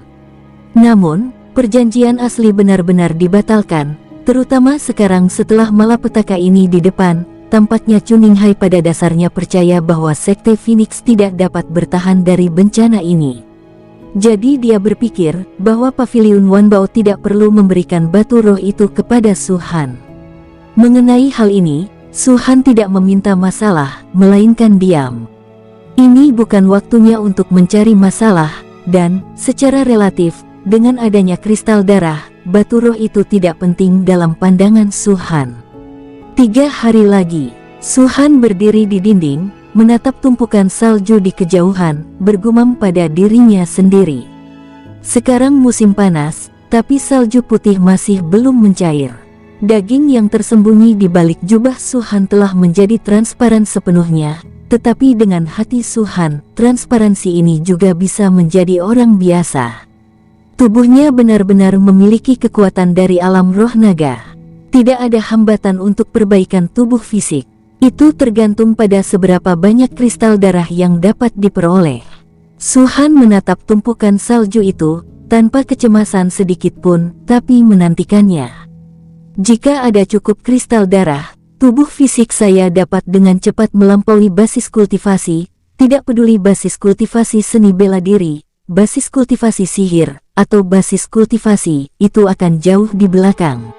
Namun, perjanjian asli benar-benar dibatalkan, terutama sekarang setelah malapetaka ini di depan. Tampaknya Chuninghai pada dasarnya percaya bahwa sekte Phoenix tidak dapat bertahan dari bencana ini. Jadi dia berpikir bahwa Pavilion Wanbao tidak perlu memberikan batu roh itu kepada Su Han. Mengenai hal ini, Su Han tidak meminta masalah, melainkan diam. Ini bukan waktunya untuk mencari masalah, dan, secara relatif, dengan adanya kristal darah, batu roh itu tidak penting dalam pandangan Su Han. 3 hari lagi, Su Han berdiri di dinding, menatap tumpukan salju di kejauhan, bergumam pada dirinya sendiri. Sekarang musim panas, tapi salju putih masih belum mencair. Daging yang tersembunyi di balik jubah Su-han telah menjadi transparan sepenuhnya, tetapi dengan hati Su-han, transparansi ini juga bisa menjadi orang biasa. Tubuhnya benar-benar memiliki kekuatan dari alam roh naga. Tidak ada hambatan untuk perbaikan tubuh fisik. Itu tergantung pada seberapa banyak kristal darah yang dapat diperoleh. Su-han menatap tumpukan salju itu, tanpa kecemasan sedikit pun, tapi menantikannya. Jika ada cukup kristal darah, tubuh fisik saya dapat dengan cepat melampaui basis kultivasi, tidak peduli basis kultivasi seni bela diri, basis kultivasi sihir, atau basis kultivasi, itu akan jauh di belakang.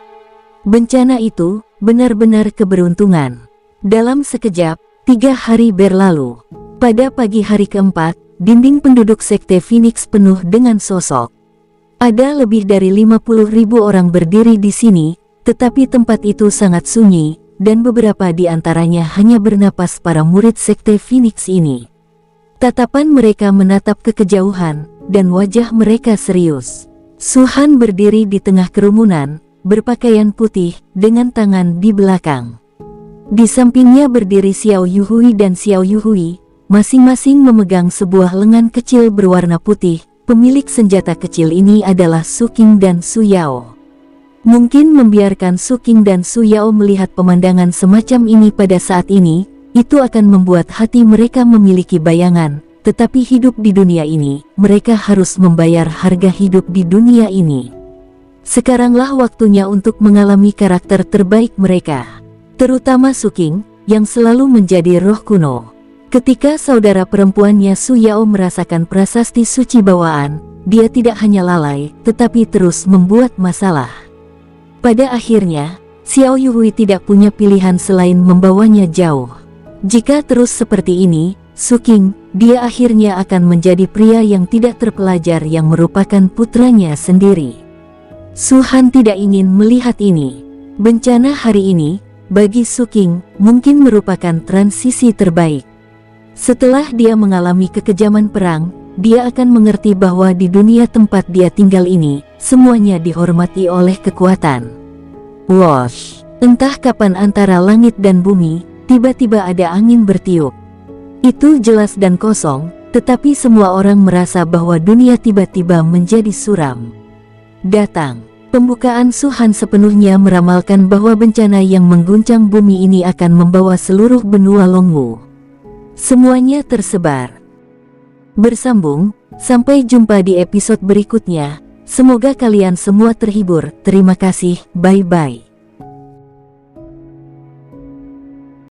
Bencana itu, benar-benar keberuntungan. Dalam sekejap, 3 hari berlalu. Pada pagi hari keempat, dinding penduduk Sekte Phoenix penuh dengan sosok. Ada lebih dari 50.000 orang berdiri di sini, tetapi tempat itu sangat sunyi, dan beberapa di antaranya hanya bernapas para murid Sekte Phoenix ini. Tatapan mereka menatap ke kejauhan, dan wajah mereka serius. Su-han berdiri di tengah kerumunan, berpakaian putih, dengan tangan di belakang. Di sampingnya berdiri Xiao Yuhui dan Xiao Yuhui, masing-masing memegang sebuah lengan kecil berwarna putih. Pemilik senjata kecil ini adalah Su Qing dan Su Yao. Mungkin membiarkan Su Qing dan Su Yao melihat pemandangan semacam ini pada saat ini, itu akan membuat hati mereka memiliki bayangan, tetapi hidup di dunia ini, mereka harus membayar harga hidup di dunia ini. Sekaranglah waktunya untuk mengalami karakter terbaik mereka. Terutama Su Qing, yang selalu menjadi roh kuno. Ketika saudara perempuannya Su Yao merasakan prasasti suci bawaan, dia tidak hanya lalai, tetapi terus membuat masalah. Pada akhirnya, Xiao Yuhui tidak punya pilihan selain membawanya jauh. Jika terus seperti ini, Su Qing, dia akhirnya akan menjadi pria yang tidak terpelajar yang merupakan putranya sendiri. Su-han tidak ingin melihat ini. Bencana hari ini, bagi Su Qing, mungkin merupakan transisi terbaik. Setelah dia mengalami kekejaman perang, dia akan mengerti bahwa di dunia tempat dia tinggal ini, semuanya dihormati oleh kekuatan. Wosh! Entah kapan antara langit dan bumi, tiba-tiba ada angin bertiup. Itu jelas dan kosong, tetapi semua orang merasa bahwa dunia tiba-tiba menjadi suram. Datang. Pembukaan Su-han sepenuhnya meramalkan bahwa bencana yang mengguncang bumi ini akan membawa seluruh benua Longwu. Semuanya tersebar. Bersambung, sampai jumpa di episode berikutnya. Semoga kalian semua terhibur. Terima kasih, bye-bye.